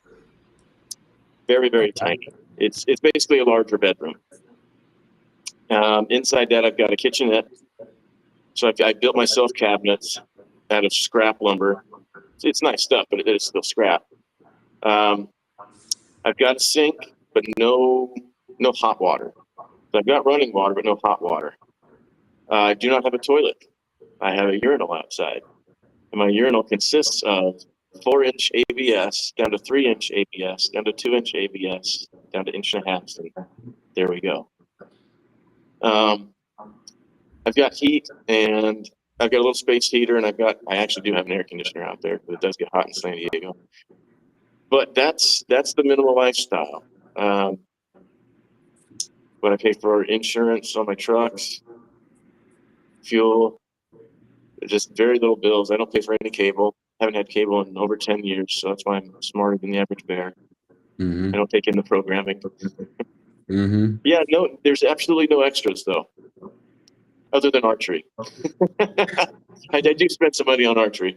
S2: Very, very tiny. It's basically a larger bedroom. Inside that, I've got a kitchenette. So I built myself cabinets out of scrap lumber. It's nice stuff, but it is still scrap. I've got a sink, but no hot water. So I've got running water, but no hot water. I do not have a toilet. I have a urinal outside. And my urinal consists of 4-inch ABS down to 3-inch ABS, down to 2-inch ABS, down to 1.5 inches. And there we go. I've got heat and I've got a little space heater, and I actually do have an air conditioner out there because it does get hot in San Diego. But that's the minimal lifestyle. What I pay for insurance on my trucks, fuel, just very little bills. I don't pay for any cable. Haven't had cable in over 10 years, so that's why I'm smarter than the average bear.
S4: Mm-hmm.
S2: I don't take in the programming.
S4: Mm-hmm.
S2: Yeah, no, there's absolutely no extras though, other than archery. I do spend some money on archery.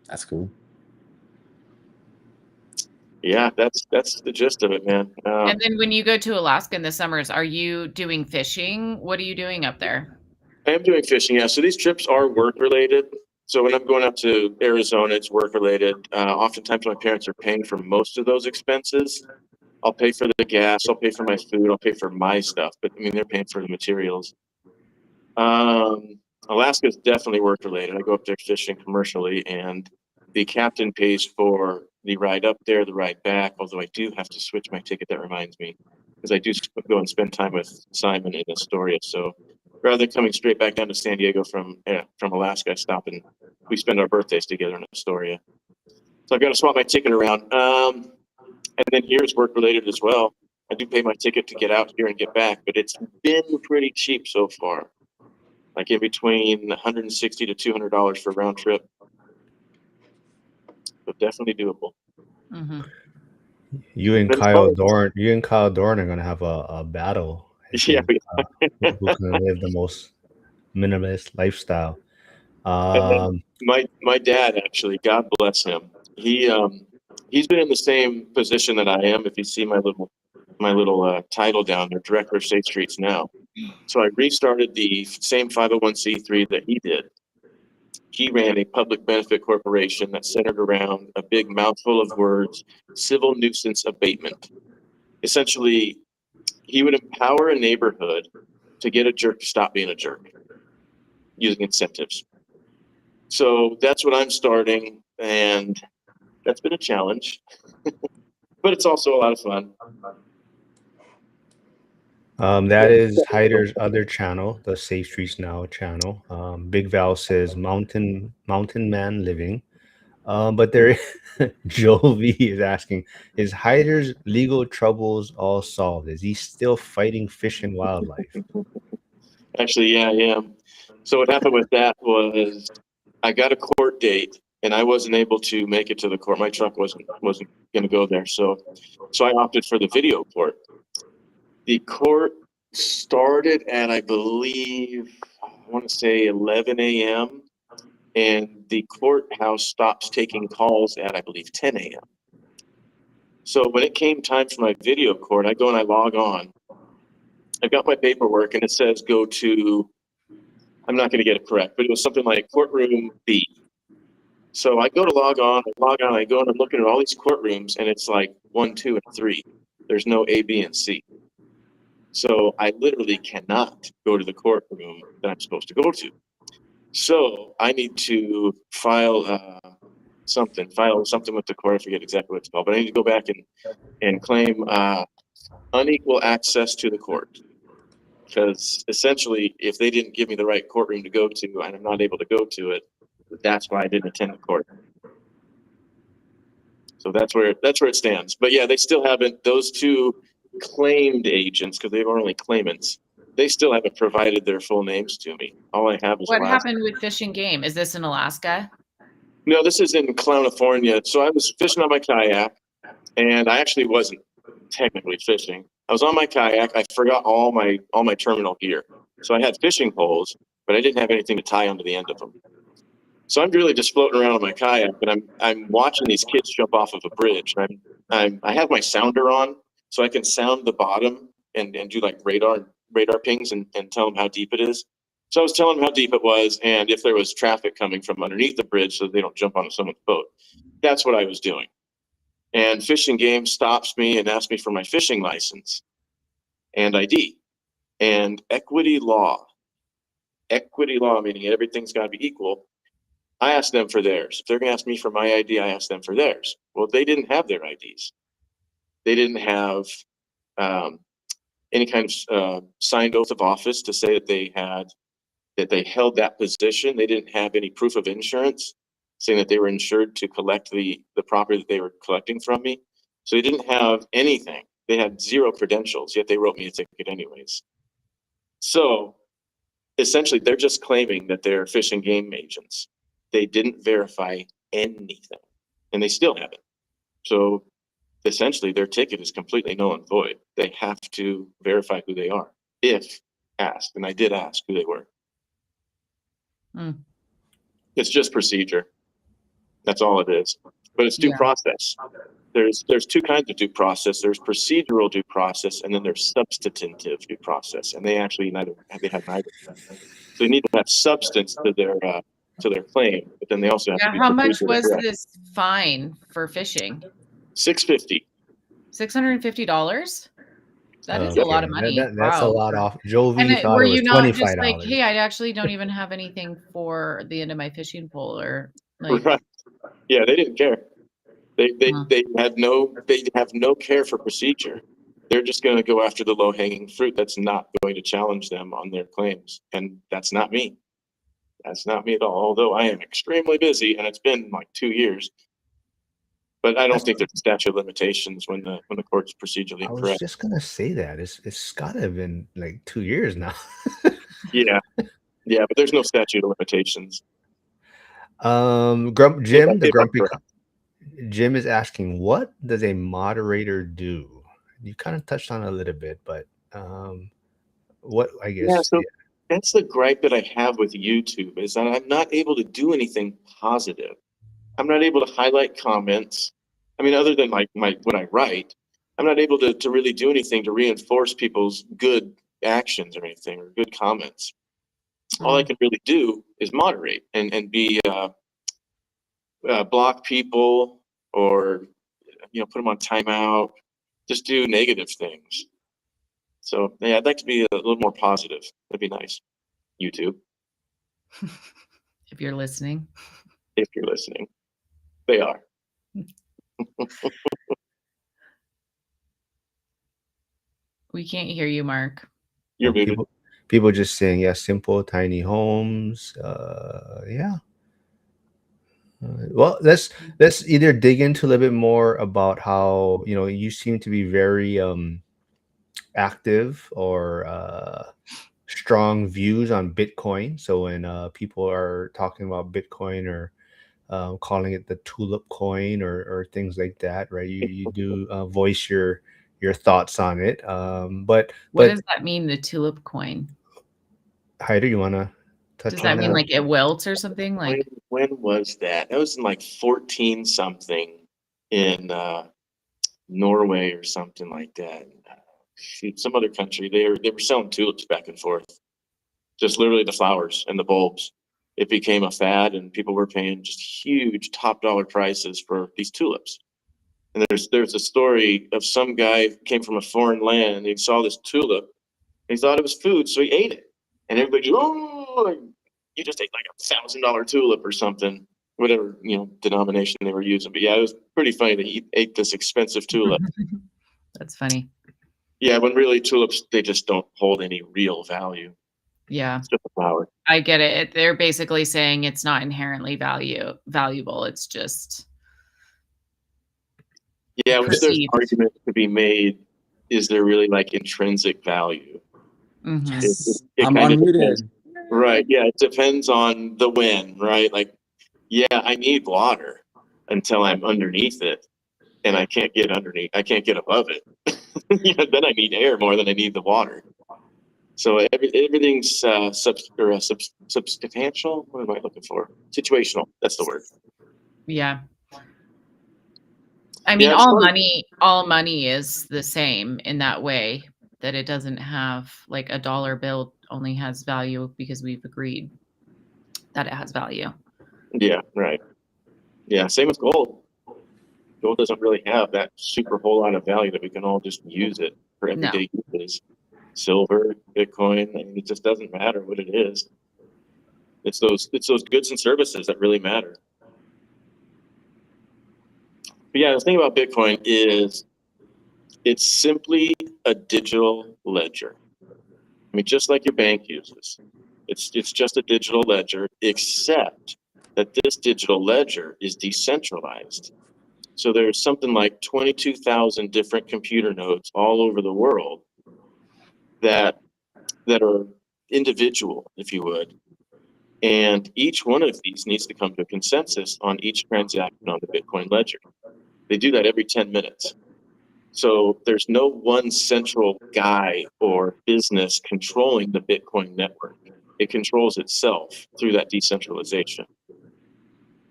S4: That's cool.
S2: Yeah, that's the gist of it, man.
S3: And then when you go to Alaska in the summers, are you doing fishing? What are you doing up there?
S2: I am doing fishing, yeah. So these trips are work related. So when I'm going up to Arizona, it's work related. Oftentimes my parents are paying for most of those expenses. I'll pay for the gas, I'll pay for my food, I'll pay for my stuff, but I mean, they're paying for the materials. Alaska is definitely work related. I go up there fishing commercially, and the captain pays for the ride up there, the ride back, although I do have to switch my ticket. That reminds me, because I do go and spend time with Simon in Astoria. So rather than coming straight back down to San Diego from Alaska, I stop and we spend our birthdays together in Astoria. So I've got to swap my ticket around. And then here's work related as well. I do pay my ticket to get out here and get back, but it's been pretty cheap so far. Like in between $160 to $200 for round trip. But definitely doable.
S3: Mm-hmm.
S1: You and Kyle Dorn are gonna have a battle.
S2: Yeah,
S1: who can live the most minimalist lifestyle.
S2: My dad, actually, God bless him. He's been in the same position that I am. If you see my little title down there, Director of Safe Streets now. So I restarted the same 501c3 that he did. He ran a public benefit corporation that centered around a big mouthful of words, civil nuisance abatement. Essentially, he would empower a neighborhood to get a jerk to stop being a jerk using incentives. So that's what I'm starting, and that's been a challenge, but it's also a lot of fun.
S1: That is Hyder's other channel, the Safe Streets Now channel. Big Val says Mountain Man Living. But there, Joe V is asking, is Hyder's legal troubles all solved? Is he still fighting fish and wildlife?
S2: Actually, yeah, I am. So what happened with that was I got a court date and I wasn't able to make it to the court. My truck wasn't going to go there. So I opted for the video court. The court started at, I believe, I want to say 11 a.m. and the courthouse stops taking calls at, I believe, 10 a.m. So when it came time for my video court, I go and I log on. I've got my paperwork and it says go to, I'm not going to get it correct, but it was something like courtroom B. So I go to log on, I go and I'm looking at all these courtrooms and it's like 1, 2, and 3. There's no A, B, and C. So I literally cannot go to the courtroom that I'm supposed to go to. So I need to file something with the court. I forget exactly what it's called, but I need to go back and claim unequal access to the court. Because essentially, if they didn't give me the right courtroom to go to and I'm not able to go to it, that's why I didn't attend the court. So that's where it stands. But yeah, they still haven't, those two claimed agents, because they were only claimants, they still haven't provided their full names to me. All I have is
S3: What
S2: Alaska.
S3: happened with Fish and Game? Is this in Alaska?
S2: No, this is in California. So I was fishing on my kayak, and I actually wasn't technically fishing. I was on my kayak. I forgot all my terminal gear. So I had fishing poles, but I didn't have anything to tie onto the end of them. So I'm really just floating around on my kayak, and I'm watching these kids jump off of a bridge. And I have my sounder on, so I can sound the bottom and do like radar pings and tell them how deep it is. So I was telling them how deep it was and if there was traffic coming from underneath the bridge so they don't jump onto someone's boat. That's what I was doing. And Fish and Game stops me and asks me for my fishing license and ID. And equity law, meaning everything's got to be equal. I asked them for theirs. If they're going to ask me for my ID, I asked them for theirs. Well, they didn't have their IDs. They didn't have any kind of signed oath of office to say that they held that position. They didn't have any proof of insurance saying that they were insured to collect the property that they were collecting from me. So they didn't have anything. They had zero credentials, yet they wrote me a ticket anyways. So essentially, they're just claiming that they're Fish and Game agents. They didn't verify anything, and they still haven't. So essentially, their ticket is completely null and void. They have to verify who they are if asked, and I did ask who they were. It's just procedure. That's all it is. But it's due process. There's two kinds of due process. There's procedural due process, and then there's substantive due process. And they actually have neither. So they need to have substance to their claim, but then they also have to be.
S3: How much was this fine for fishing?
S2: $650.
S3: $650? That is a lot of money.
S1: That's a lot off. Joe V
S3: And
S1: thought
S3: were
S1: it was
S3: you not just
S1: $25.
S3: like, hey, I actually don't even have anything for the end of my fishing pole, or like?
S2: Right. Yeah, they didn't care. They have no care for procedure. They're just going to go after the low hanging fruit. That's not going to challenge them on their claims, and that's not me. That's not me at all. Although I am extremely busy, and it's been like 2 years. But I don't think there's a statute of limitations when the court's procedurally incorrect.
S1: I was just gonna say that it's gotta have been like 2 years now.
S2: Yeah, but there's no statute of limitations.
S1: Jim is asking, what does a moderator do? You kind of touched on it a little bit, but what I guess.
S2: Yeah, so that's the gripe that I have with YouTube is that I'm not able to do anything positive. I'm not able to highlight comments. I mean, other than like when I write, I'm not able to really do anything to reinforce people's good actions or anything or good comments. All I can really do is moderate and be block people or put them on timeout. Just do negative things. So yeah, I'd like to be a little more positive. That'd be nice. YouTube.
S3: If if you're listening.
S2: If you're listening, they are.
S3: We can't hear you, Mark.
S2: You're muted.
S1: People just saying, yeah, simple, tiny homes. Yeah. Well, let's either dig into a little bit more about how, you know, you seem to be very active or strong views on Bitcoin. So when people are talking about Bitcoin or calling it the tulip coin or things like that, right? You do voice your thoughts on it.
S3: What
S1: But
S3: does that mean, the tulip coin?
S1: Heider, you want to touch
S3: Does
S1: on
S3: that mean
S1: that?
S3: like it wilts or something? Like,
S2: When was that? That was in like 14 something in Norway or something like that. Shoot, some other country. They were selling tulips back and forth. Just literally the flowers and the bulbs. It became a fad, and people were paying just huge top dollar prices for these tulips. And there's a story of some guy who came from a foreign land, and he saw this tulip, and he thought it was food, so he ate it. And everybody, oh, you just ate like $1,000 tulip or something, whatever, you know, denomination they were using. But yeah, it was pretty funny that he ate this expensive tulip.
S3: that's funny.
S2: Yeah, when really tulips, they just don't hold any real value.
S3: Yeah,
S2: It's just a flower.
S3: I get it. They're basically saying it's not inherently valuable. It's just
S2: Yeah, which there's an
S3: perceived.
S2: argument to be made. Is there really like intrinsic value?
S3: Mhm.
S2: It
S4: I'm
S2: kind of
S4: unmuted.
S2: depends. Right. Yeah, it depends on the when, right? Like, yeah, I need water until I'm underneath it, and I can't get underneath. I can't get above it. Yeah, then I need air more than I need the water. So everything's substantial. What am I looking for? Situational. That's the word.
S3: Yeah. I mean,
S2: Yeah, it's fun.
S3: all money is the same in that way, that it doesn't have like a dollar bill only has value because we've agreed that it has value.
S2: Yeah, right. Yeah, same with gold. Gold doesn't really have that super whole lot of value that we can all just use it for everyday uses. Silver, Bitcoin, I mean, it just doesn't matter what it is. It's those goods and services that really matter. But yeah, the thing about Bitcoin is it's simply a digital ledger. I mean, just like your bank uses. It's just a digital ledger, except that this digital ledger is decentralized. So there's something like 22,000 different computer nodes all over the world that are individual, if you would. And each one of these needs to come to a consensus on each transaction on the Bitcoin ledger. They do that every 10 minutes. So there's no one central guy or business controlling the Bitcoin network. It controls itself through that decentralization.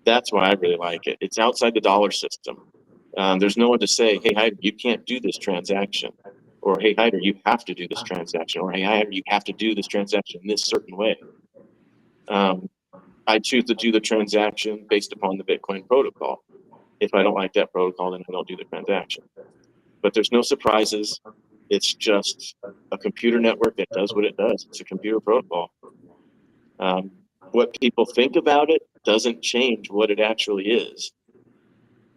S2: That's why I really like it. It's outside the dollar system. There's no one to say, hey, Hyder, you can't do this transaction. Or, hey, Hyder, you have to do this transaction. Or, hey, Hyder, you have to do this transaction in this certain way. I choose to do the transaction based upon the Bitcoin protocol. If I don't like that protocol, then I don't do the transaction. But there's no surprises. It's just a computer network that does what it does. It's a computer protocol. What people think about it doesn't change what it actually is.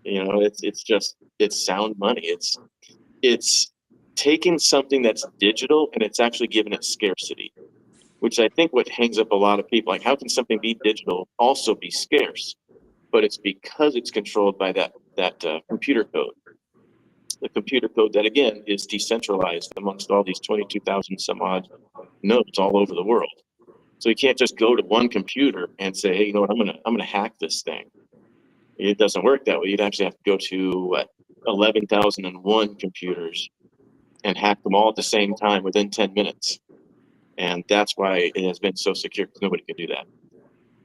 S2: You know, it's sound money. It's taking something that's digital and it's actually giving it scarcity, which I think what hangs up a lot of people. Like, how can something be digital also be scarce? But it's because it's controlled by that computer code. The computer code that, again, is decentralized amongst all these 22,000 some odd nodes all over the world. So you can't just go to one computer and say, hey, you know what, I'm gonna hack this thing. It doesn't work that way. You'd actually have to go to 11,001 computers and hack them all at the same time within 10 minutes. And that's why it has been so secure, because nobody could do that.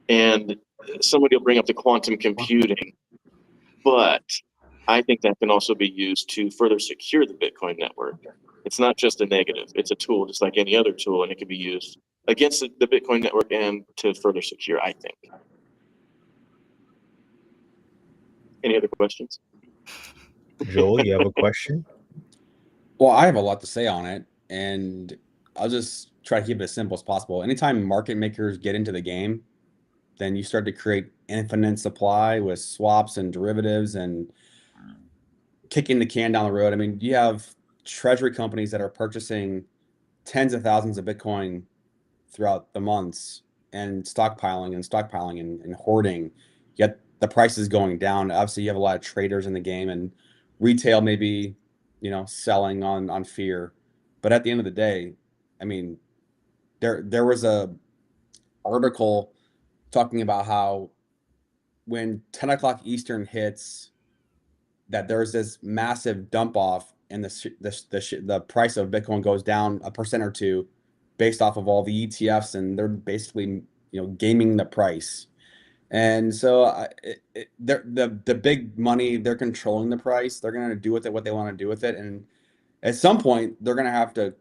S2: And somebody will bring up the quantum computing, but I think that can also be used to further secure the Bitcoin network. It's not just a negative. It's a tool just like any other tool, and it can be used against the Bitcoin network and to further secure, I think. Any other questions?
S1: Joel, you have a question?
S4: Well, I have a lot to say on it, and I'll just try to keep it as simple as possible. Anytime market makers get into the game, then you start to create infinite supply with swaps and derivatives and kicking the can down the road. I mean, you have treasury companies that are purchasing tens of thousands of Bitcoin throughout the months and stockpiling and hoarding, yet the price is going down. Obviously, you have a lot of traders in the game, and retail maybe, selling on fear. But at the end of the day, I mean, there was a article talking about how when 10 o'clock Eastern hits, that there's this massive dump off and the price of Bitcoin goes down 1% or 2% based off of all the ETFs, and they're basically gaming the price. And so the big money, they're controlling the price. They're going to do with it what they want to do with it, and at some point they're going to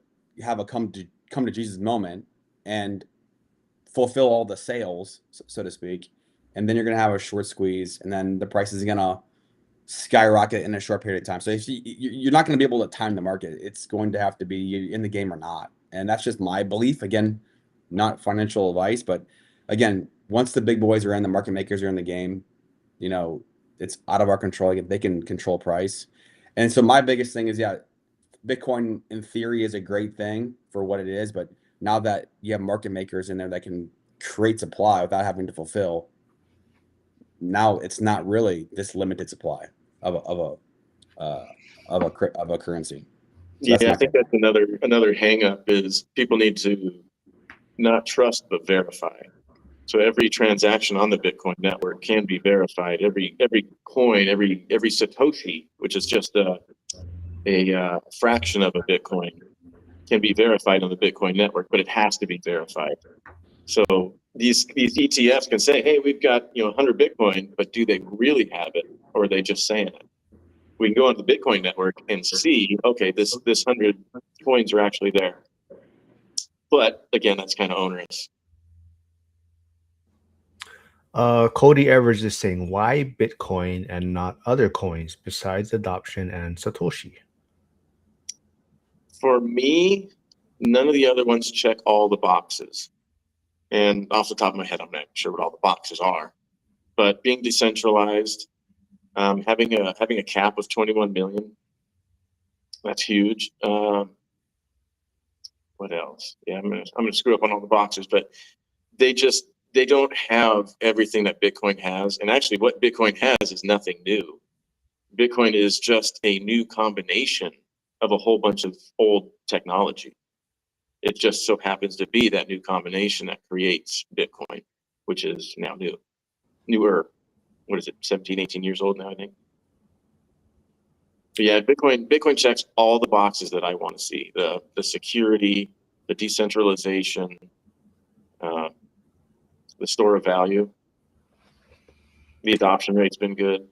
S4: have a come to Jesus moment and fulfill all the sales, so to speak, and then you're going to have a short squeeze, and then the price is going to skyrocket in a short period of time. So if you're not going to be able to time the market. It's going to have to be in the game or not. And that's just my belief. Again, not financial advice, but again, once the big boys are in, the market makers are in the game, it's out of our control. They can control price. And so my biggest thing is, Bitcoin in theory is a great thing for what it is, but now that you have market makers in there that can create supply without having to fulfill, now it's not really this limited supply of a currency. So
S2: I think that's another hang up is people need to not trust but verify. So every transaction on the Bitcoin network can be verified. Every coin, every Satoshi, which is just a fraction of a Bitcoin, can be verified on the Bitcoin network, but it has to be verified. So these ETFs can say, hey, we've got 100 Bitcoin, but do they really have it, or are they just saying it? We can go on the Bitcoin network and see, okay, this 100 coins are actually there. But again, that's kind of onerous.
S1: Cody Evers is saying, why Bitcoin and not other coins besides adoption and Satoshi?
S2: For me, none of the other ones check all the boxes. And off the top of my head, I'm not sure what all the boxes are. But being decentralized, having a cap of 21 million, that's huge. What else? Yeah, I'm gonna screw up on all the boxes, but they don't have everything that Bitcoin has. And actually, what Bitcoin has is nothing new. Bitcoin is just a new combination of a whole bunch of old technology. It just so happens to be that new combination that creates Bitcoin, which is now newer. What is it, 17, 18 years old now, I think. But yeah, Bitcoin checks all the boxes that I want to see. The security, the decentralization, the store of value. The adoption rate's been good.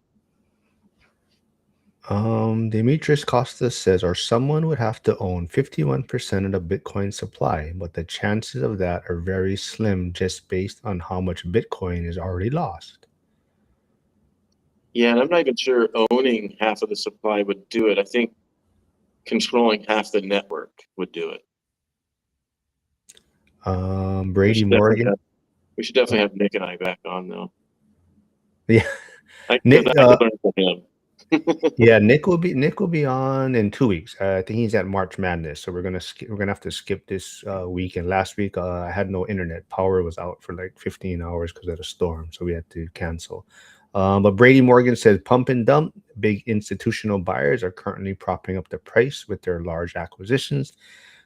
S1: Demetrius Costas says, or someone would have to own 51% of the Bitcoin supply, but the chances of that are very slim just based on how much Bitcoin is already lost.
S2: Yeah, and I'm not even sure owning half of the supply would do it. I think controlling half the network would do it.
S1: Brady Morgan.
S2: We should definitely have Nick and I back on, though.
S1: Yeah,
S2: Nick, I could learn from him.
S1: Yeah, Nick will be on in 2 weeks. I think he's at March Madness, so we're gonna have to skip this week. And last week I had no internet. Power was out for like 15 hours because of the storm, so we had to cancel. But Brady Morgan says, pump and dump. Big institutional buyers are currently propping up the price with their large acquisitions.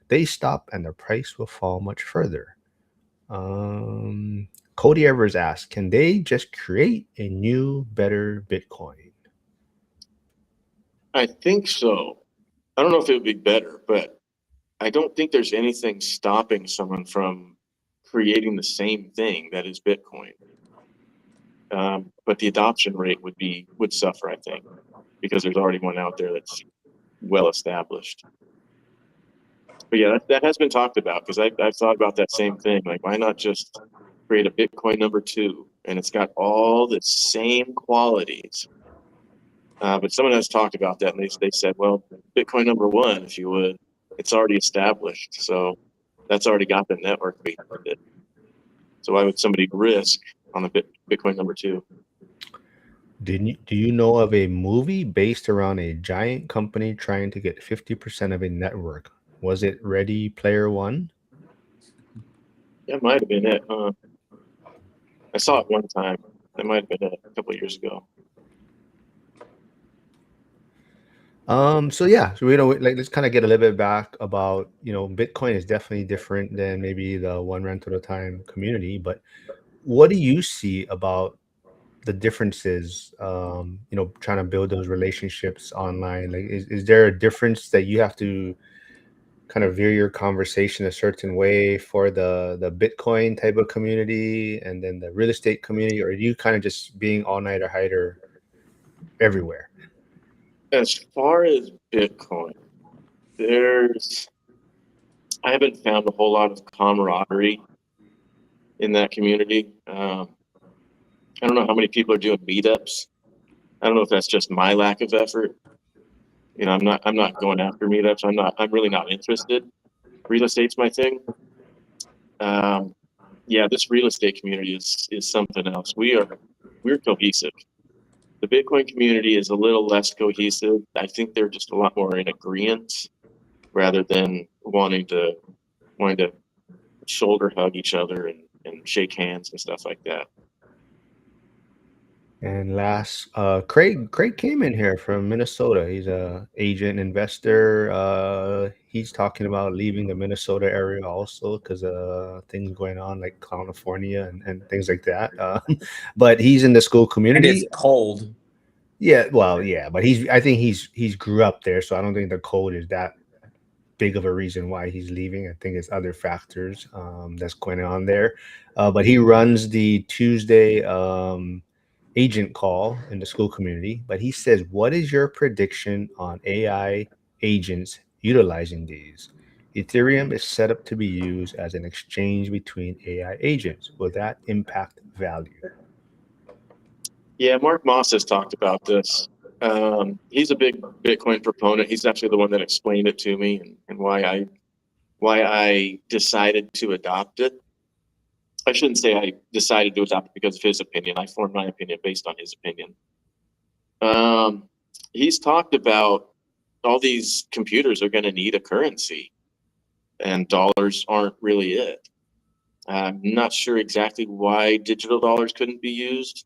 S1: They stop and the price will fall much further. Cody Evers asks, can they just create a new, better Bitcoin?
S2: I think so. I don't know if it would be better, but I don't think there's anything stopping someone from creating the same thing that is Bitcoin. But the adoption rate would suffer, I think, because there's already one out there that's well established. But yeah, that has been talked about, because I've thought about that same thing. Like, why not just create a Bitcoin number 2, and it's got all the same qualities? But someone has talked about that, and they said, well, Bitcoin number 1, if you would, it's already established, so that's already got the network behind it. So why would somebody risk on the Bitcoin number 2.
S1: Do you know of a movie based around a giant company trying to get 50% of a network? Was it Ready Player One?
S2: That might have been it. I saw it one time. That might have been it a couple of years ago.
S1: So yeah, so like let's kind of get a little bit back about, Bitcoin is definitely different than maybe the one rent at a time community, but what do you see about the differences, trying to build those relationships online? Like, is there a difference that you have to kind of veer your conversation a certain way for the Bitcoin type of community and then the real estate community, or are you kind of just being all-nighter hider everywhere?
S2: As far as Bitcoin, I haven't found a whole lot of camaraderie in that community. I don't know how many people are doing meetups. I don't know if that's just my lack of effort. I'm not going after meetups. I'm really not interested. Real estate's my thing. Yeah, this real estate community is something else. We're cohesive. The Bitcoin community is a little less cohesive. I think they're just a lot more in agreement rather than wanting to shoulder hug each other and shake hands and stuff like that.
S1: And last, Craig came in here from Minnesota. He's a agent investor. He's talking about leaving the Minnesota area also because things going on like California and things like that. But he's in the school
S4: And
S1: community.
S4: it's cold.
S1: Yeah, well, yeah, but I think he's grew up there, so I don't think the cold is that big of a reason why he's leaving. I think it's other factors that's going on there. But he runs the Tuesday agent call in the school community. But he says, what is your prediction on AI agents utilizing these? Ethereum is set up to be used as an exchange between AI agents. Will that impact value?
S2: Yeah, Mark Moss has talked about this. He's a big Bitcoin proponent. He's actually the one that explained it to me and why I decided to adopt it. I shouldn't say I decided to adopt it because of his opinion. I formed my opinion based on his opinion. He's talked about all these computers are going to need a currency, and dollars aren't really it. I'm not sure exactly why digital dollars couldn't be used.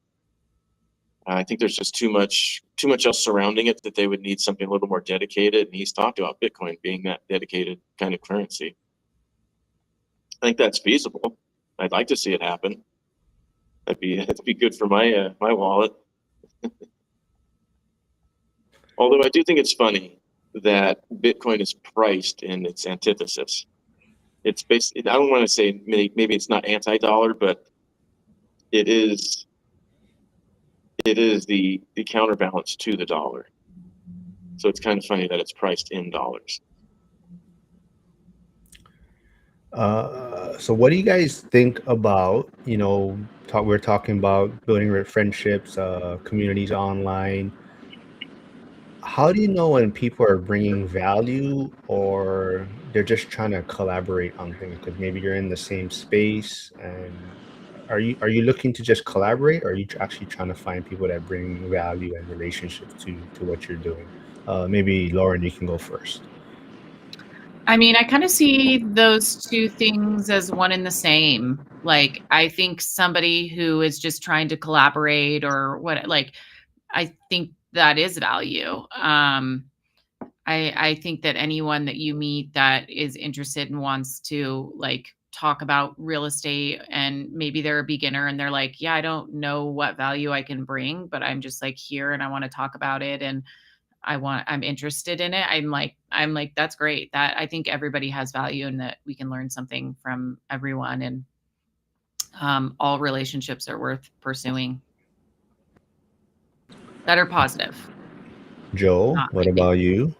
S2: I think there's just too much else surrounding it that they would need something a little more dedicated. And he's talked about Bitcoin being that dedicated kind of currency. I think that's feasible. I'd like to see it happen. That'd be good for my wallet. Although I do think it's funny that Bitcoin is priced in its antithesis. It's basically, I don't want to say maybe it's not anti-dollar, but it is the counterbalance to the dollar. So it's kind of funny that it's priced in dollars.
S1: So what do you guys think about, we're talking about building friendships, communities online. How do you know when people are bringing value or they're just trying to collaborate on things? Because maybe you're in the same space, and are you looking to just collaborate, or are you actually trying to find people that bring value and relationships to what you're doing? Maybe Lauren, you can go first.
S3: I mean, I kind of see those two things as one and the same. Like, I think somebody who is just trying to collaborate or what, like, I think that is value. I think that anyone that you meet that is interested and wants to like talk about real estate, and maybe they're a beginner and they're like, yeah, I don't know what value I can bring, but I'm just like here and I want to talk about it and I'm interested in it. I'm like, that's great. That I think everybody has value and that we can learn something from everyone, and all relationships are worth pursuing that are positive.
S1: Joe,
S3: Not
S1: what
S3: like
S1: about you?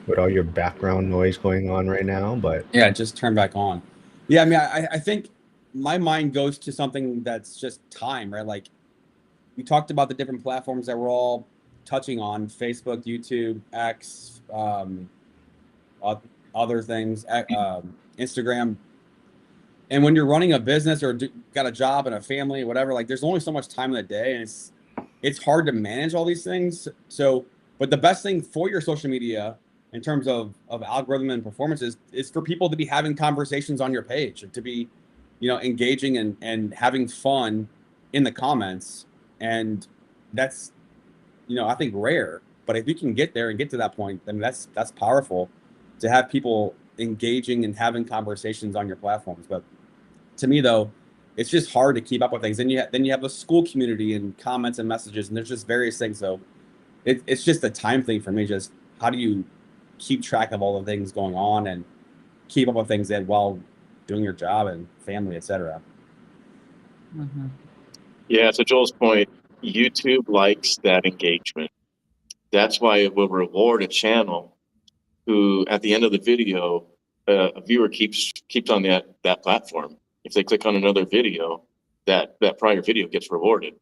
S1: With all your background noise going on right now, but
S4: Yeah, just turn back on. Yeah, I mean, I think my mind goes to something that's just time, right? Like we talked about the different platforms that we're all touching on: Facebook, YouTube, X, other things, Instagram. And when you're running a business or got a job and a family, whatever, like there's only so much time in the day, and it's hard to manage all these things. So, but the best thing for your social media in terms of algorithm and performance is for people to be having conversations on your page, to be, engaging and having fun in the comments. And that's, I think rare. But if you can get there and get to that point, then that's powerful to have people engaging and having conversations on your platforms. But to me, though, it's just hard to keep up with things. Then you have a school community and comments and messages, and there's just various things. So it's just a time thing for me. Just how do you keep track of all the things going on and keep up with things that while doing your job and family, etc.
S3: Mm-hmm.
S2: Yeah, to Joel's point, YouTube likes that engagement. That's why it will reward a channel who, at the end of the video, a viewer keeps on that platform. If they click on another video, that prior video gets rewarded.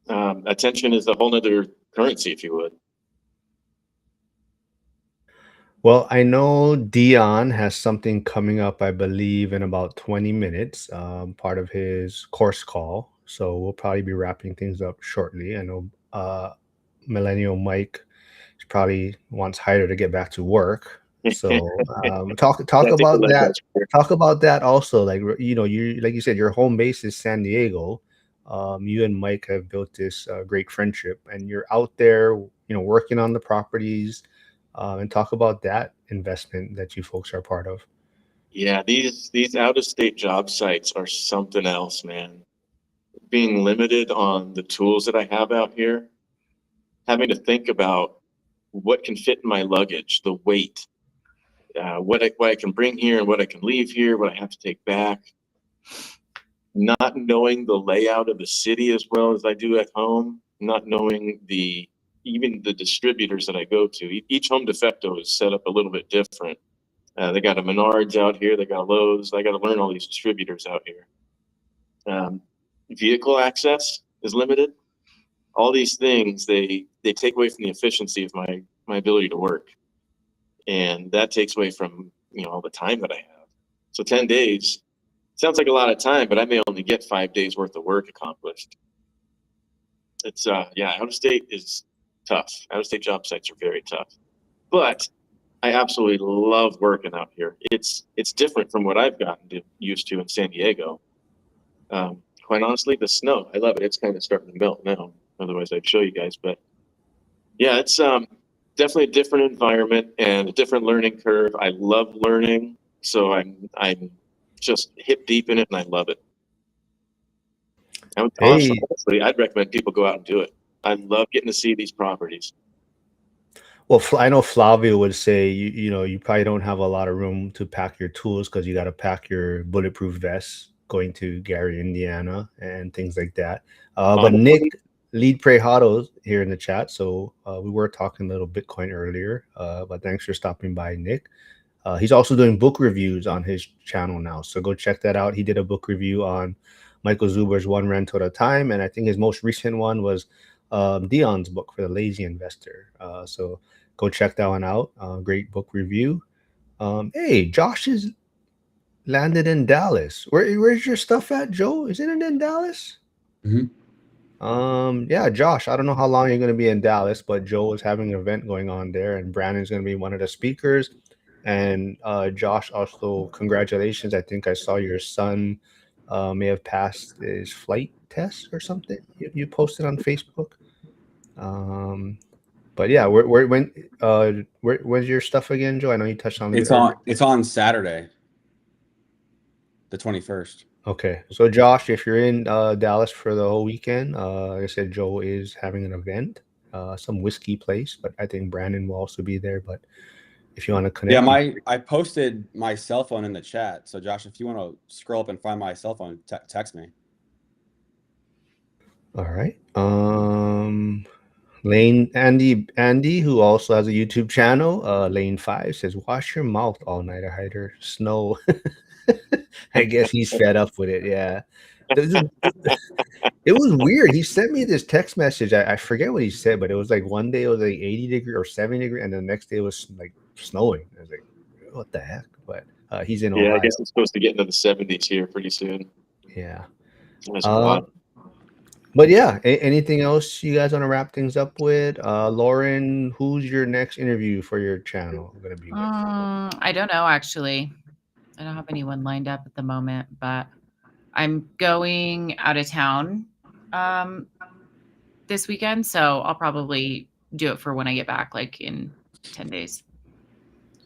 S2: Attention is a whole nother currency, if you would.
S1: Well, I know Dion has something coming up, I believe, in about 20 minutes, part of his course call. So we'll probably be wrapping things up shortly. I know Millennial Mike probably wants Hyder to get back to work. So talk about that. Talk about that also. Like, you like you said, your home base is San Diego. You and Mike have built this great friendship, and you're out there, working on the properties. And talk about that investment that you folks are part of.
S2: Yeah, these out-of-state job sites are something else, man. Being limited on the tools that I have out here, having to think about what can fit in my luggage, the weight, what I can bring here and what I can leave here, what I have to take back. Not knowing the layout of the city as well as I do at home, not knowing even the distributors that I go to. Each Home Defecto is set up a little bit different. They got a Menards out here, they got a Lowe's. I got to learn all these distributors out here. Vehicle access is limited. All these things, they take away from the efficiency of my ability to work. And that takes away from, all the time that I have. So 10 days sounds like a lot of time, but I may only get 5 days worth of work accomplished. It's out of state is tough. Out-of-state job sites are very tough, but I absolutely love working out here. It's different from what I've gotten used to in San Diego. Quite honestly, the snow, I love it. It's kind of starting to melt now. Otherwise, I'd show you guys. But yeah, it's definitely a different environment and a different learning curve. I love learning, so I'm just hip deep in it, and I love it. Honestly, I'd recommend people go out and do it. I love getting to see these properties.
S1: Well, I know Flavio would say, you probably don't have a lot of room to pack your tools because you got to pack your bulletproof vests going to Gary, Indiana, and things like that. But Nick Lead Prejado here in the chat. So we were talking a little Bitcoin earlier, but thanks for stopping by, Nick. He's also doing book reviews on his channel now. So go check that out. He did a book review on Michael Zuber's One Rental at a Time. And I think his most recent one was Dion's book for the lazy investor. So go check that one out. Great book review. Hey, Josh is landed in Dallas. Where's your stuff at, Joe? Is it in Dallas?
S4: Mm-hmm.
S1: Yeah, Josh, I don't know how long you're going to be in Dallas, but Joe is having an event going on there, and Brandon's going to be one of the speakers. And Josh, also congratulations. I think I saw your son may have passed his flight test or something. You posted on Facebook. But yeah, where's your stuff again, Joe? I know you touched on it.
S4: It's on Saturday, the 21st.
S1: Okay, so Josh, if you're in Dallas for the whole weekend, like I said, Joe is having an event, some whiskey place, but I think Brandon will also be there. But if you want to connect,
S4: yeah, I posted my cell phone in the chat. So Josh, if you want to scroll up and find my cell phone, text me.
S1: All right. Lane Andy, who also has a YouTube channel, Lane 5 says, "Wash your mouth all night, Hyder. Snow." I guess he's fed up with it. Yeah. It was weird. He sent me this text message. I forget what he said, but it was like one day it was like 80 degree or 70 degree, and the next day it was like snowing. I was like, what the heck? But He's in
S2: Yeah,
S1: Ohio.
S2: I guess it's supposed to get into the 70s here pretty soon.
S1: Yeah.
S2: That's wild.
S1: But yeah, anything else you guys want to wrap things up with? Lauren, who's your next interview for your channel going to be with?
S3: I don't know, actually. I don't have anyone lined up at the moment, but I'm going out of town this weekend, so I'll probably do it for when I get back, like in 10 days.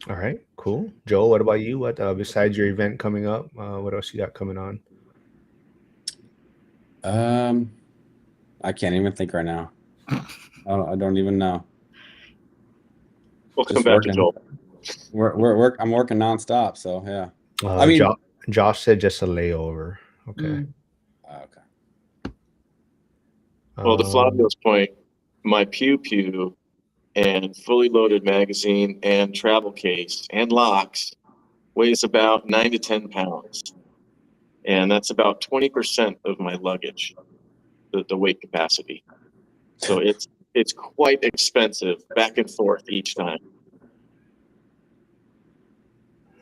S1: All right, cool. Joe, what about you? What besides your event coming up, what else you got coming on?
S4: I can't even think right now. I don't even know.
S2: We'll
S4: Just
S2: come back to
S4: working.
S2: Joel.
S4: I'm working nonstop, so yeah.
S1: I mean, Josh said just a layover. Okay.
S4: Okay.
S2: Well, to Flavio's point, my Pew Pew and fully loaded magazine and travel case and locks weighs about 9 to 10 pounds. And that's about 20% of my luggage, the weight capacity. So it's quite expensive back and forth each time.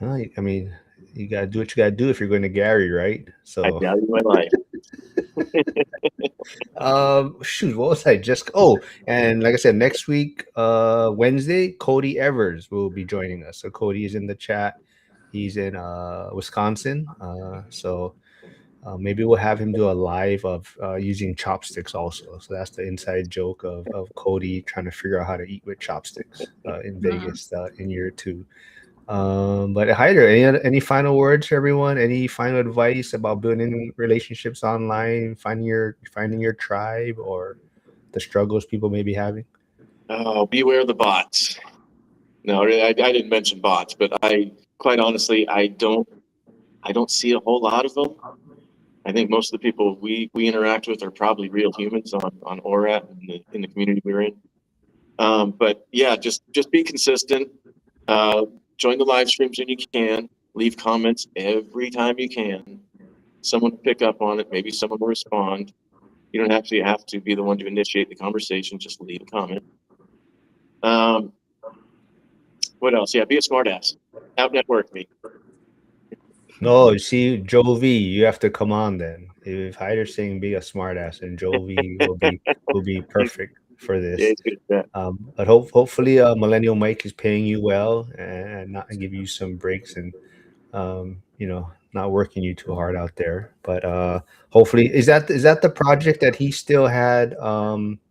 S1: Well, I mean, you gotta do what you gotta do if you're going to Gary, right? So
S2: I value my life.
S1: shoot, what was I just? Oh, and like I said, next week, Wednesday, Cody Evers will be joining us. So Cody is in the chat. He's in Wisconsin. So maybe we'll have him do a live of using chopsticks also. So that's the inside joke of Cody trying to figure out how to eat with chopsticks in Vegas in year 2. But Hyder, any final words for everyone? Any final advice about building relationships online, finding your tribe, or the struggles people may be having?
S2: Oh, beware the bots. No, I didn't mention bots, but quite honestly, I don't see a whole lot of them. I think most of the people we interact with are probably real humans on ORAT in the community we're in. But yeah, just be consistent. Join the live streams when you can. Leave comments every time you can. Someone will pick up on it. Maybe someone will respond. You don't actually have to be the one to initiate the conversation. Just leave a comment. What else? Yeah, be a smartass. Out network me.
S1: No, you see, Joe V, you have to come on then. If Hyder's saying be a smartass, and Joe V will be perfect for this.
S2: Yeah, it's good at that.
S1: But hopefully, Millennial Mike is paying you well and not give you some breaks and not working you too hard out there. But hopefully, is that the project that he still had?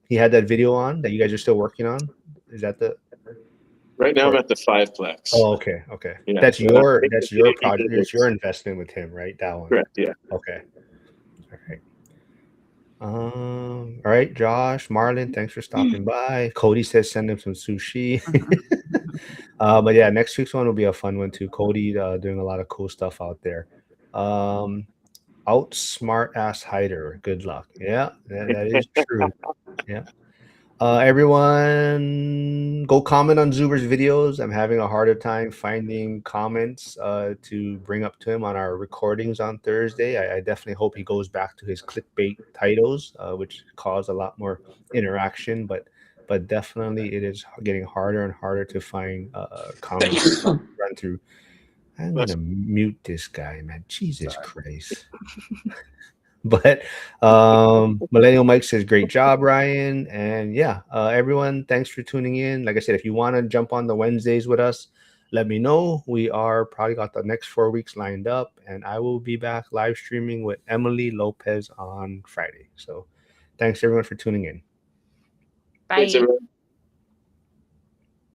S1: He had that video on that you guys are still working on. Is that the?
S2: Right now, I'm at the 5plex.
S1: Oh, okay.
S2: Yeah,
S1: That's
S2: so
S1: your
S2: I think
S1: project. It's your investment with him, right? That one.
S2: Correct. Yeah.
S1: Okay. All right. All right, Josh, Marlon, thanks for stopping by. Cody says send him some sushi. But yeah, next week's one will be a fun one too. Cody doing a lot of cool stuff out there. Outsmart ass Hyder. Good luck. Yeah, that is true. Yeah. Everyone go comment on Zuber's videos. I'm having a harder time finding comments to bring up to him on our recordings on Thursday. I definitely hope he goes back to his clickbait titles, which cause a lot more interaction, but definitely it is getting harder and harder to find comments to run through. I'm gonna mute this guy, man. Jesus Christ. But Millennial Mike says, great job, Ryan. And yeah, everyone, thanks for tuning in. Like I said, if you want to jump on the Wednesdays with us, let me know. We are probably got the next 4 weeks lined up, and I will be back live streaming with Emily Lopez on Friday. So thanks everyone for tuning in.
S3: Bye.
S2: Thanks, everyone.